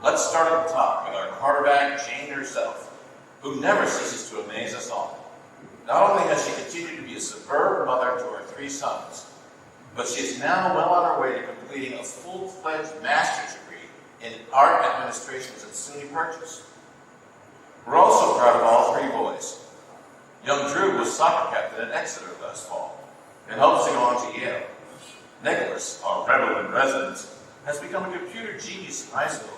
[SPEAKER 3] Let's start at the top with our quarterback, Jane herself, who never ceases to amaze us all. Not only has she continued to be a superb mother to our 3 sons, but she is now well on her way to completing a full-fledged master's degree in art administrations at SUNY Purchase. We're also proud of all 3 boys. Young Drew was soccer captain at Exeter last fall and hopes to go on to Yale. Nicholas, our rebel in residence, has become a computer genius in high school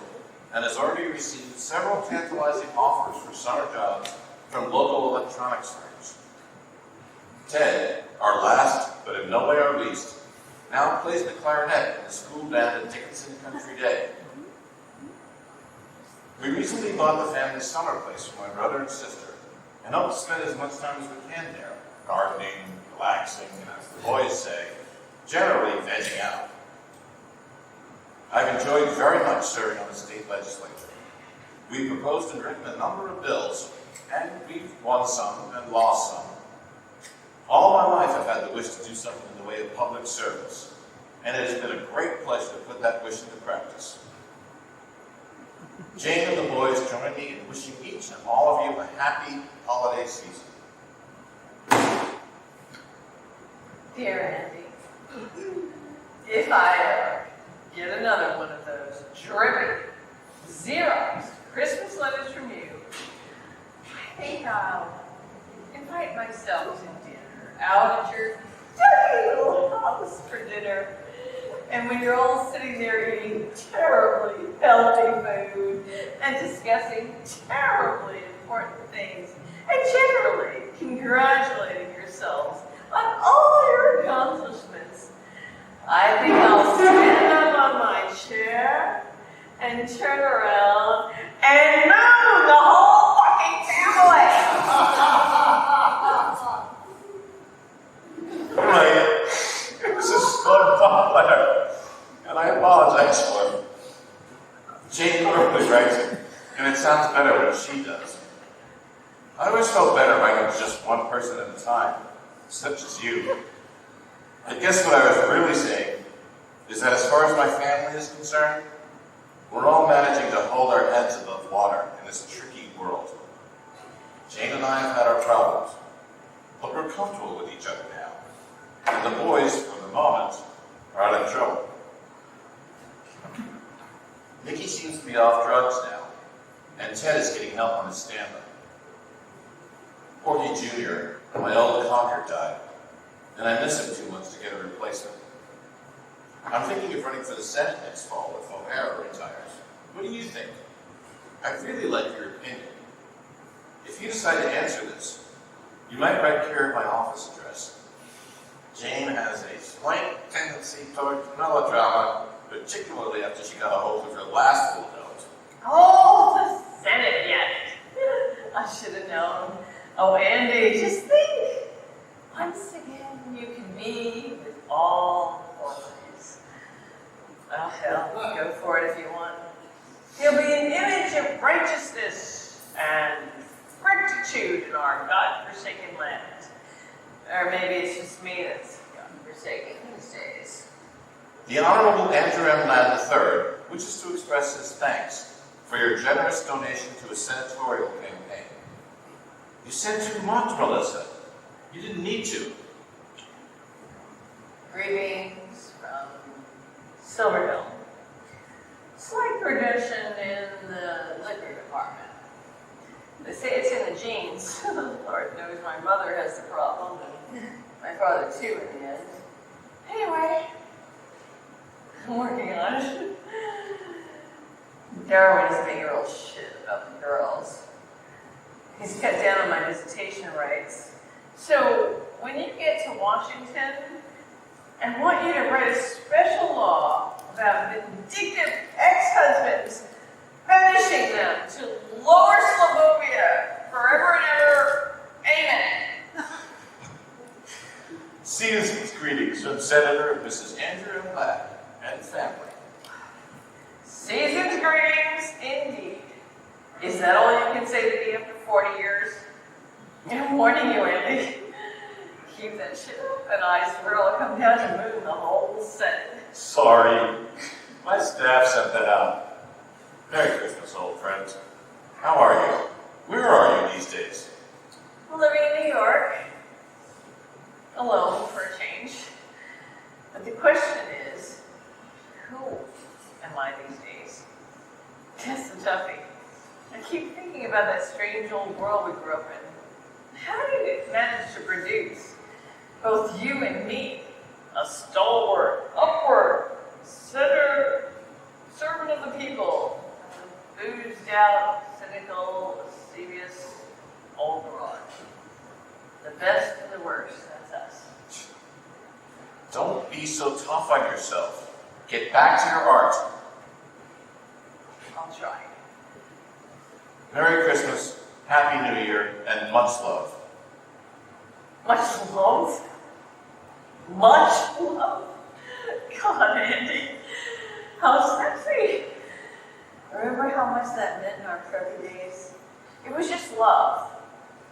[SPEAKER 3] and has already received several tantalizing offers for summer jobs from local electronics firms. Ted, our last, but in no way our least, now plays the clarinet in the school band at Dickinson Country Day. We recently bought the family summer place for my brother and sister and hope to spend as much time as we can there, gardening, relaxing, and as the boys say, generally vegging out. I've enjoyed very much serving on the state legislature. We proposed and written a number of bills, and we've won some and lost some. All my life I've had the wish to do something in the way of public service, and it has been a great pleasure to put that wish into practice. Jane and the boys join me in wishing each and all of you a happy holiday season.
[SPEAKER 4] Dear Andy, if I ever get another one of those dripping Xerox Christmas letters from you, I think I'll invite myself to dinner out at your dirty little house for dinner. And when you're all sitting there eating terribly healthy food and discussing terribly important things, and generally congratulating yourselves on all your accomplishments. I think I'll stand up on my chair and turn around and move the whole fucking family.
[SPEAKER 3] Right. It was a slow letter, and I apologize for it. Jane normally writes it, and it sounds better when she does. I always felt better writing with just one person at a time, such as you. I guess what I was really saying is that as far as my family is concerned, we're all managing to hold our heads above water in this tricky world. Jane and I have had our problems, but we're comfortable with each other now. And the boys, for the moment, are out of trouble. Mickey seems to be off drugs now, and Ted is getting help on his stand-up. Porky Jr., my old Concord, died, and I miss him too much to get a replacement. I'm thinking of running for the Senate next fall if O'Hara retires. What do you think? I'd really like your opinion. If you decide to answer this, you might write care of my office address. Jane has a slight tendency towards melodrama, particularly after she got a hold of her last little note.
[SPEAKER 4] Oh, the Senate yet. I should have known. Oh, Andy, just think. Once again, you can be with all boys. Well, hell, go for it if you want. He'll be an image of righteousness and rectitude in our God-forsaken land. Or maybe it's just me that's God-forsaken these days.
[SPEAKER 3] The Honorable Andrew M. Ladd III wishes to express his thanks for your generous donation to a senatorial campaign. You said too much, Melissa. You didn't need to.
[SPEAKER 4] Greetings from Silverhill. Slight reduction in the liquor department. They say it's in the genes. Lord knows my mother has the problem, and my father too in the end. Anyway, I'm working on it. Darwin is being a real shit about the girls. He's cut down on my visitation rights. So when you get to Washington, I want you to write a special law about vindictive ex-husbands banishing them to Lower Slovovia forever and ever. Amen.
[SPEAKER 3] Season's greetings from Senator and Mrs. Andrew M. Ladd and family.
[SPEAKER 4] Season's greetings, indeed. Is that all you can say to me after 40 years? I'm warning you, Andy. Keep that shit up, and I swear I'll come down and move the whole Senate.
[SPEAKER 3] Sorry. My staff sent that out. Merry Christmas, old friends. How are you? Where are you these days?
[SPEAKER 4] Living in New York. Alone for a change. But the question is, who am I these days? That's a toughie. I keep thinking about that strange old world we grew up in. How did it manage to produce both you and me, a stalwart, upward, servant of the people, boozed out, cynical, serious, old broad. The best and the worst, that's us.
[SPEAKER 3] Don't be so tough on yourself. Get back to your art.
[SPEAKER 4] I'll try.
[SPEAKER 3] Merry Christmas, Happy New Year, and much love.
[SPEAKER 4] Much love? Much love? God, Andy, how sexy. Remember how much that meant in our preppy days? It was just love.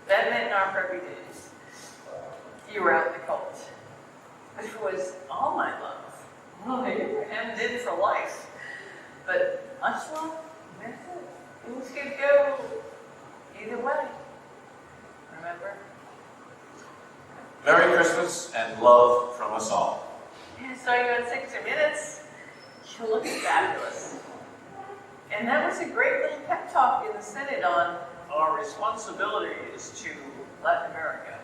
[SPEAKER 4] That meant in our preppy days. You were out in the cold. But if it was all my love, well, you were hemmed in for life. But much love, that's it. Things could go either way. Remember?
[SPEAKER 3] Merry Christmas and love from us all.
[SPEAKER 4] Yeah, I saw you on 60 Minutes. You look fabulous. And that was a great little pep talk in the Senate on our responsibilities to Latin America.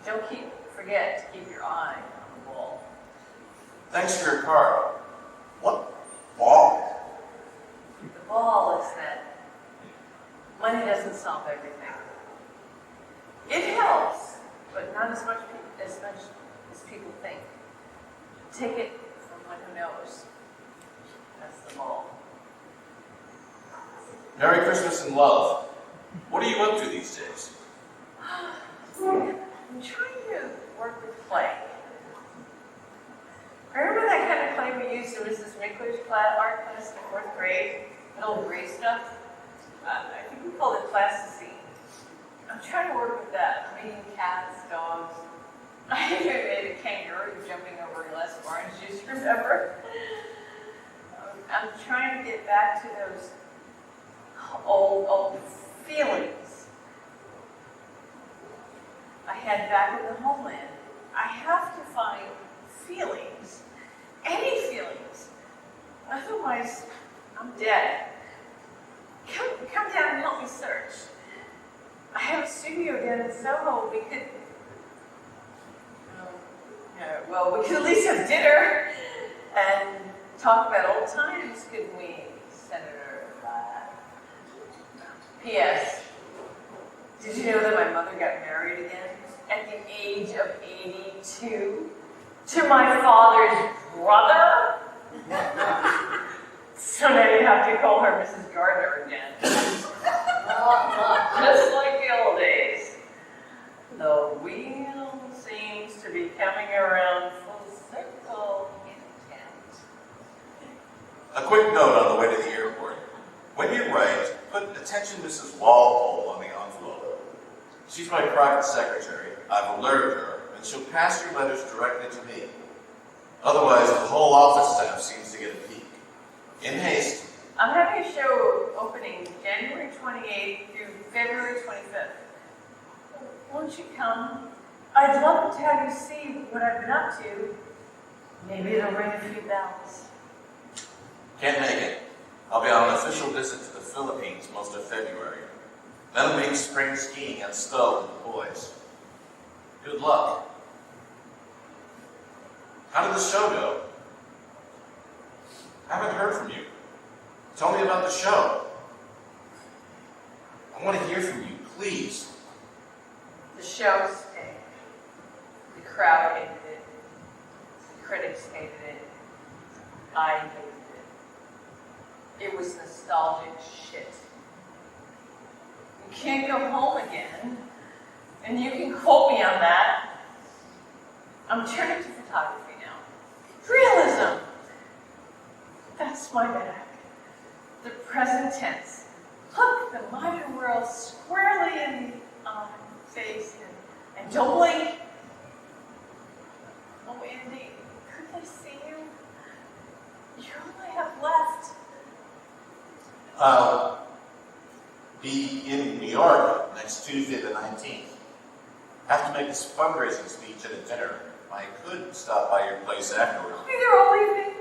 [SPEAKER 4] Don't forget to keep your eye on the ball.
[SPEAKER 3] Thanks for your card. What ball?
[SPEAKER 4] The ball is that Money doesn't solve everything. It helps, but not as much as people think. Take it from one who knows. That's the moral.
[SPEAKER 3] Merry Christmas and love. What are you up to these days?
[SPEAKER 4] I'm trying to work with clay. Remember that kind of clay we used in Mrs. Mickler's art class in the 4th grade? That old gray stuff? I think we called it plasticine. I'm trying to work with that. I'm making cats, dogs. I even made a kangaroo jumping over a glass of orange juice, remember? I'm trying to get back to those old feelings I had back in the homeland. I have to find feelings, any feelings. Otherwise, I'm dead. Come down and help me search. I have a studio down in Soho. We could, we could at least have dinner and talk about old times, couldn't we, Senator? P.S. Did you know that my mother got married again at the age of 82 to my father's brother? So now you have to call her Mrs. Gardner again. Just like the old days. The wheel seems to be coming around full circle in tent.
[SPEAKER 3] A quick note on the way to the airport. When you write, put "Attention Mrs. Walpole" on the envelope. She's my private secretary. I've alerted her, and she'll pass your letters directly to me. Otherwise, the whole office staff seems to get a peek. In haste.
[SPEAKER 4] I'm having a show opening January 28th through February 25th. Won't you come? I'd love to have you see what I've been up to. Maybe it'll ring a few bells.
[SPEAKER 3] Can't make it. I'll be on an official visit to the Philippines most of February. Then a week spring skiing at Stowe with the boys. Good luck. How did the show go? I haven't heard from you. Tell me about the show. I want to hear from you, please.
[SPEAKER 4] The show stayed. The crowd hated it. The critics hated it. I hated it. It was nostalgic shit. You can't go home again, and you can quote me on that. I'm turning to photography now. Realism! That's my bag. The present tense. Look the modern world squarely in the face and don't blink. Oh, Andy, could I see you? You're all I have left.
[SPEAKER 3] I'll be in New York next Tuesday the 19th. Have to make this fundraising speech at a dinner. I could stop by your place afterward.
[SPEAKER 4] I'll be there all evening.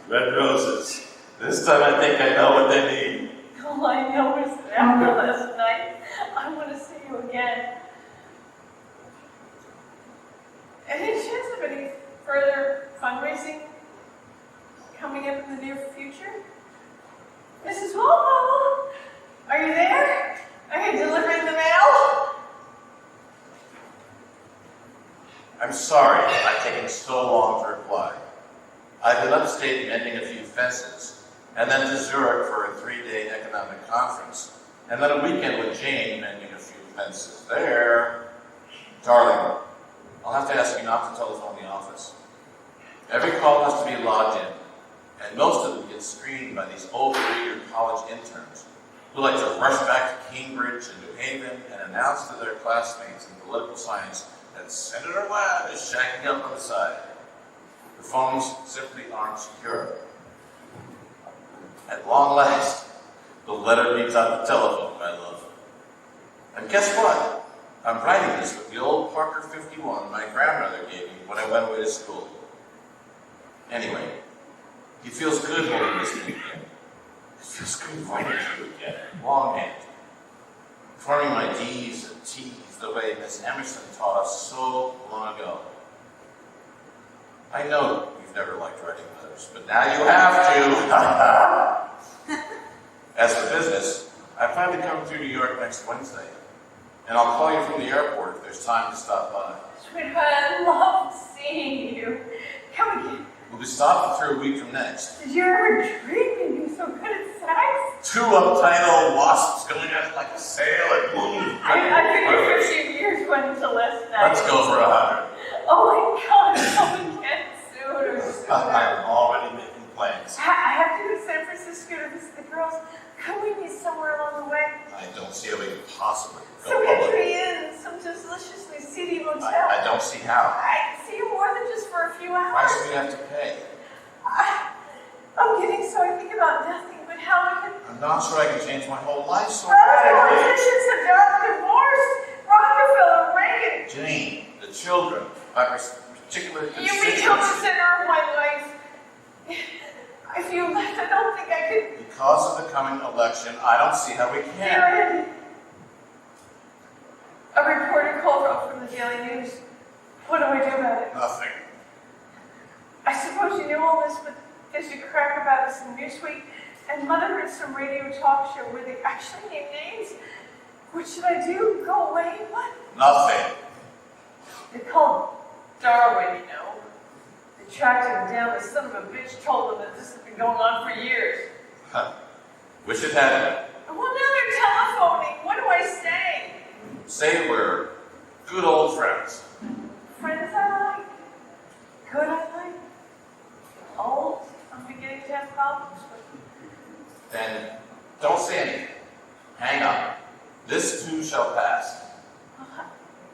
[SPEAKER 3] Red roses. This time I think I know what they mean.
[SPEAKER 4] All I know is that after last night, I want to see you again. Any chance of any further fundraising coming up in the near future? Mrs. Walpole, are you there? Are you delivering the mail?
[SPEAKER 3] I'm sorry I've taken so long to reply. I've been upstate mending a few fences, and then to Zurich for a 3-day economic conference, and then a weekend with Jane mending a few fences there. Darling, I'll have to ask you not to telephone the office. Every call has to be logged in, and most of them get screened by these overeager college interns who like to rush back to Cambridge and New Haven and announce to their classmates in political science that Senator Ladd is shacking up on the side. The phones simply aren't secure. At long last, the letter beats out the telephone, my love. And guess what? I'm writing this with the old Parker 51 my grandmother gave me when I went away to school. Anyway, it feels good holding this thing again. It feels good writing to you again, longhand. Forming my D's and T's the way Miss Emerson taught us so long ago. I know you've never liked writing letters, but now you have to. As for business, I plan to come through New York next Wednesday, and I'll call you from the airport if there's time to stop by.
[SPEAKER 4] Sweetheart, I love seeing you. Come again.
[SPEAKER 3] We'll be stopping through a week from next.
[SPEAKER 4] Did you ever dream you'd be so good at sex?
[SPEAKER 3] Two uptight old wasps going at it like a sail and boom.
[SPEAKER 4] I figured 15 years went into less than that.
[SPEAKER 3] Let's go for 100.
[SPEAKER 4] Oh my God, come again sooner.
[SPEAKER 3] I'm already making plans.
[SPEAKER 4] I have to go to San Francisco to visit the girls. Can we meet somewhere along the way?
[SPEAKER 3] I don't see how we can possibly go
[SPEAKER 4] Some
[SPEAKER 3] public.
[SPEAKER 4] country inn, some deliciously seedy motel.
[SPEAKER 3] I don't see how.
[SPEAKER 4] I see you more than just for a few hours.
[SPEAKER 3] Why should we have to pay?
[SPEAKER 4] I'm getting so I think about nothing but how I can.
[SPEAKER 3] I'm not sure I can change my whole life so
[SPEAKER 4] Other
[SPEAKER 3] radically.
[SPEAKER 4] politicians have gotten divorced. Rockefeller, Reagan.
[SPEAKER 3] Janine, the children, my particular
[SPEAKER 4] You become the
[SPEAKER 3] constituency.
[SPEAKER 4] center of my life. If you left, I don't think I could.
[SPEAKER 3] Because of the coming election, I don't see how we can.
[SPEAKER 4] Darren, a reporter called up from the Daily News. What do I do about it?
[SPEAKER 3] Nothing.
[SPEAKER 4] I suppose you knew all this, but there's a crack about us in Newsweek, and Mother heard some radio talk show where they actually named names. What should I do? Go away? What?
[SPEAKER 3] Nothing.
[SPEAKER 4] They called Darwin, you know. They tracked him down. The son of a bitch told them that this has been going on for years.
[SPEAKER 3] Wish it hadn't.
[SPEAKER 4] Well, now they're telephoning. What do I say?
[SPEAKER 3] Say we're good old friends.
[SPEAKER 4] Friends I like. Good I like. Old, I'm beginning to have problems with.
[SPEAKER 3] Then don't say anything. Hang on. This too shall pass.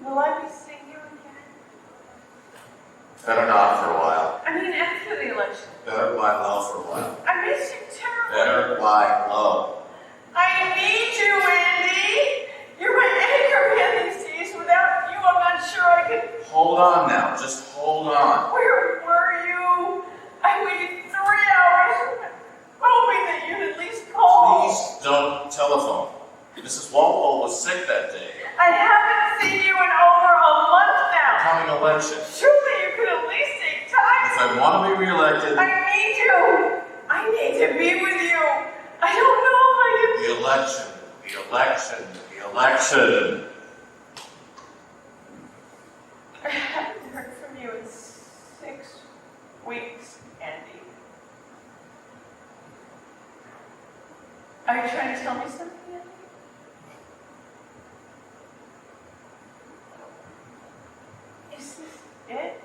[SPEAKER 4] Will I be seeing you again?
[SPEAKER 3] Better not for a while.
[SPEAKER 4] I mean, after the election.
[SPEAKER 3] Better lie low for a while.
[SPEAKER 4] I miss you terribly.
[SPEAKER 3] Better lie low.
[SPEAKER 4] I need you, Andy. You're my anchor man these days. Without you, I'm not sure I could.
[SPEAKER 3] Hold on now. Just hold on.
[SPEAKER 4] Where were you? I waited 3 hours, hoping that you'd at least call.
[SPEAKER 3] Please don't telephone. Mrs. Walpole was sick that day.
[SPEAKER 4] I haven't seen you in over a month now.
[SPEAKER 3] Coming election.
[SPEAKER 4] Surely you could at least take time.
[SPEAKER 3] If I want to be reelected,
[SPEAKER 4] I need you. I need to be with you. I don't know if I can.
[SPEAKER 3] the election, the election, the election.
[SPEAKER 4] I haven't heard from you in 6 weeks, Andy. Are you trying to tell me something, Andy? Is this it, Andy?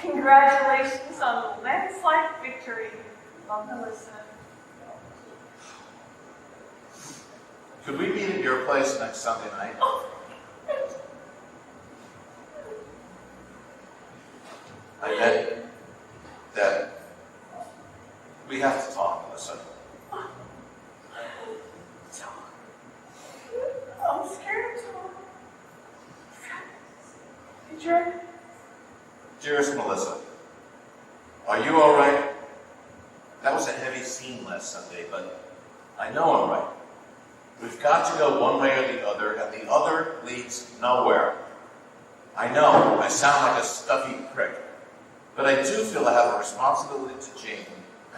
[SPEAKER 4] Congratulations on the landslide victory, Melissa.
[SPEAKER 3] Could we meet at your place next Sunday night? I bet that we have to talk, Melissa.
[SPEAKER 4] I'm scared to talk. Hey, Jordan.
[SPEAKER 3] Dearest Melissa, are you all right? That was a heavy scene last Sunday, but I know I'm right. We've got to go one way or the other, and the other leads nowhere. I know I sound like a stuffy prick, but I do feel I have a responsibility to Jane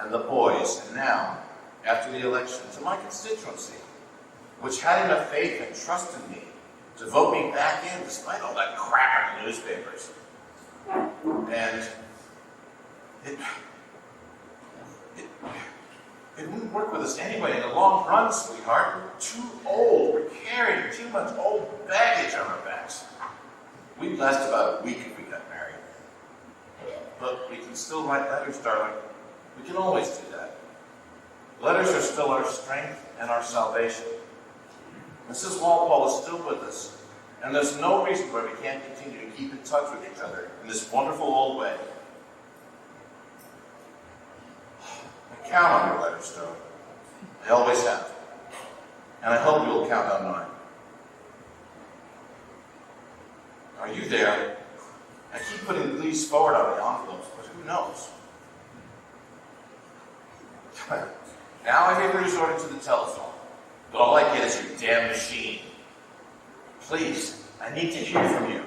[SPEAKER 3] and the boys, and now, after the election, to my constituency, which had enough faith and trust in me to vote me back in despite all that crap in the newspapers. And it wouldn't work with us anyway in the long run, sweetheart. We're too old. We're carrying too much old baggage on our backs. We'd last about a week if we got married. But we can still write letters, darling. We can always do that. Letters are still our strength and our salvation. Mrs. Walpole is still with us, and there's no reason why we can't continue to keep in touch with each other in this wonderful old way. I count on your letters, Joe. I always have. And I hope you'll count on mine. Are you there? I keep putting these forward on the envelopes, but who knows? Now I may be resorting to the telephone, but all I get is your damn machine. Please, I need to hear from you.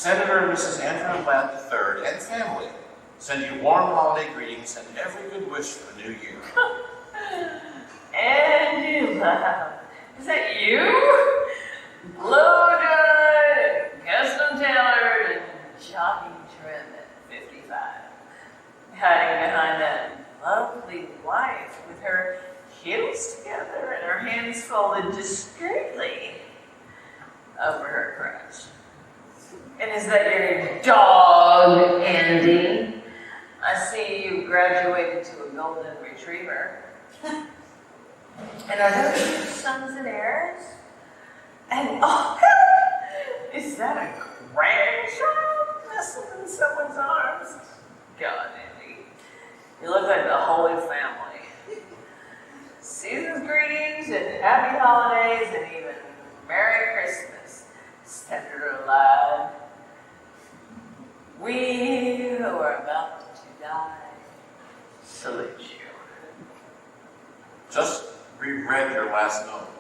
[SPEAKER 3] Senator and Mrs. Andrew Ladd III and family send you warm holiday greetings and every good wish for the new year.
[SPEAKER 4] And you laugh. Is that you? Blow dry, custom tailored, and jockey trim at 55. Hiding behind that lovely wife with her heels together and her hands folded discreetly over her crotch. And is that your dog, Andy? I see you graduated to a golden retriever. And are those your sons and heirs? And oh, is that a grandchild nestled in someone's arms? God, Andy, you look like the Holy Family. Season's greetings and happy holidays and even Merry Christmas, Senator Ladd. We who are about to die salute you.
[SPEAKER 3] Just reread your last note.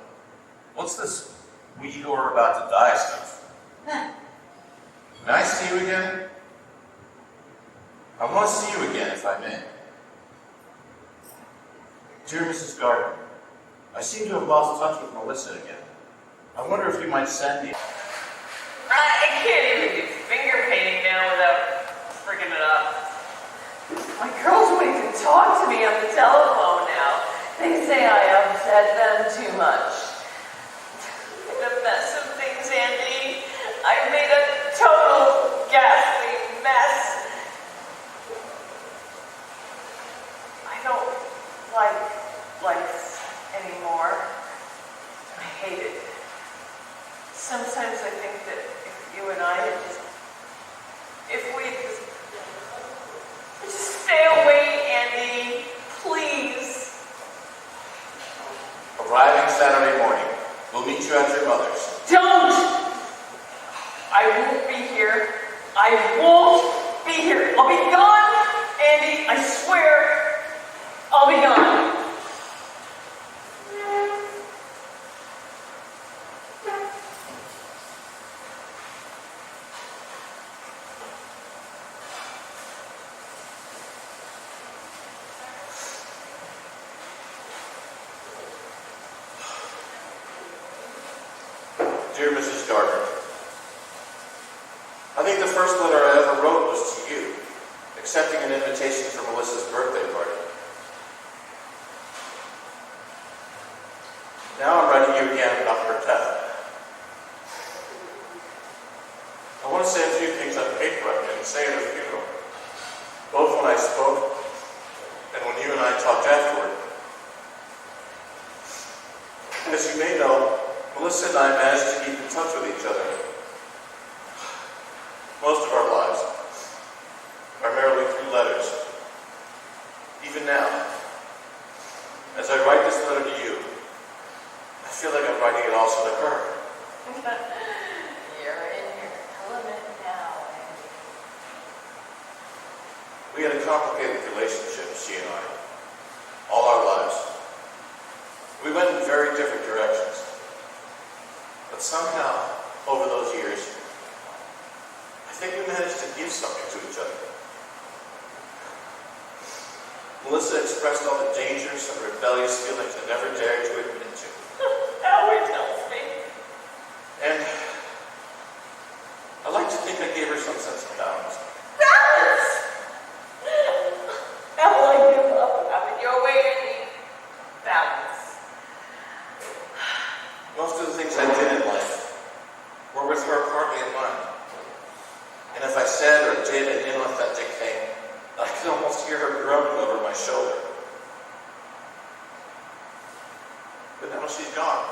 [SPEAKER 3] What's this we who are about to die stuff? May I see you again? I want to see you again, if I may. Dear Mrs. Gardner, I seem to have lost touch with Melissa again. I wonder if you might send me...
[SPEAKER 4] I can't even do finger painting now without freaking it up. My girls won't even talk to me on the telephone now. They say I upset them too much. In a mess of things, Andy. I've made a total ghastly mess. I don't like life anymore. I hate it. Sometimes I think that if you and I had if we just stay away, Andy, please.
[SPEAKER 3] Arriving Saturday morning. We'll meet you at your mother's.
[SPEAKER 4] Don't! I won't be here. I won't be here. I'll be gone, Andy. I swear. I'll be gone.
[SPEAKER 3] Dear Mrs. Gardner, I think the first letter I ever wrote was to you, accepting an invitation for Melissa's birthday party. Now I'm writing you again about her death. I want to say a few things on paper I didn't say at her funeral, both when I spoke and when you and I talked afterward. As you may know, Melissa and I managed to keep in touch with each other most of our lives, primarily through letters. Even now, as I write this letter to you, I feel like I'm writing it also to her.
[SPEAKER 4] You're in your element now, Andy.
[SPEAKER 3] We had a complicated relationship, she and I, all our lives. We went in very different directions. But somehow, over those years, I think we managed to give something to each other. Melissa expressed all the dangers and rebellious feelings I never dared to admit to.
[SPEAKER 4] Howard tells me.
[SPEAKER 3] And I like to think I gave her some sense of balance.
[SPEAKER 4] Balance! How will I give up having your way, Andy? Balance.
[SPEAKER 3] Most of the things I did in life were with her partly in mind. And if I said or did an inauthentic thing, I could almost hear her groaning over my shoulder. But now she's gone.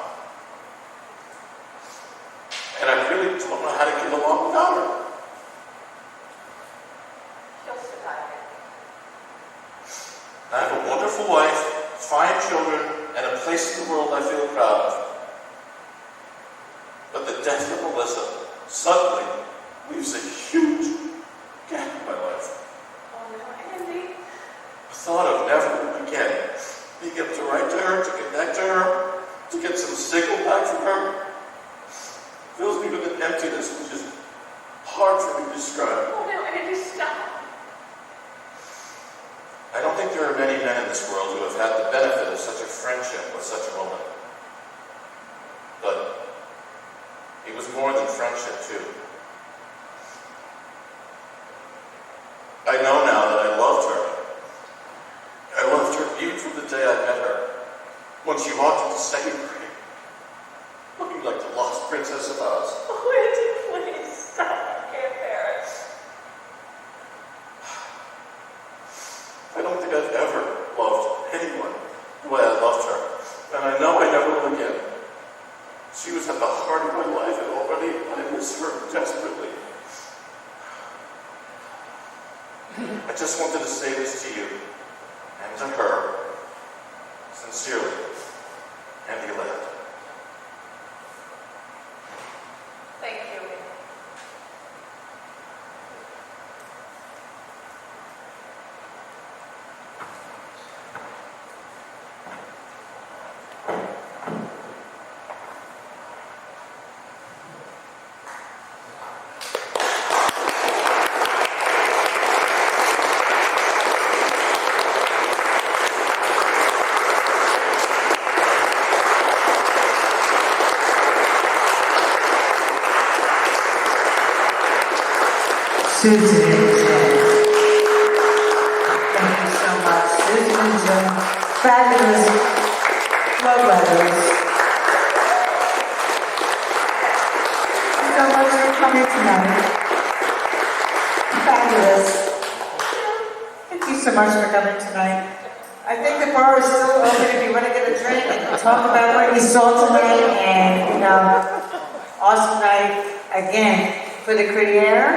[SPEAKER 3] And I really don't know how to get along without her.
[SPEAKER 4] She'll survive it.
[SPEAKER 3] I have a wonderful wife, 5 children, and a place in the world I feel proud of. But the death of Melissa suddenly leaves a huge gap in my life.
[SPEAKER 4] Oh no, Andy.
[SPEAKER 3] The thought of never again being able to write to her, to connect to her, to get some signal back from her, fills me with an emptiness which is hard for many men in this world who have had the benefit of such a friendship with such a woman. But it was more than friendship, too. I know now that I loved her. I loved her even from the day I met her, when she walked into second grade, looking like the lost princess of Oz.
[SPEAKER 4] Oh, Auntie, please stop. I can't bear it.
[SPEAKER 3] I don't think I've ever loved anyone the way I loved her, and I know I never will again. She was at the heart of my life, and already I miss her desperately. I just wanted to say this to you, and to her, sincerely, Andy Ladd.
[SPEAKER 4] Thank you.
[SPEAKER 1] Susan and Jen. Thank you so much. Susan and Jen, fabulous love letters. Thank you so much for coming tonight. Fabulous. Thank you so much for coming tonight. I think the bar is still open if you want to get a drink and talk about what you saw tonight, and awesome night again for the Crier.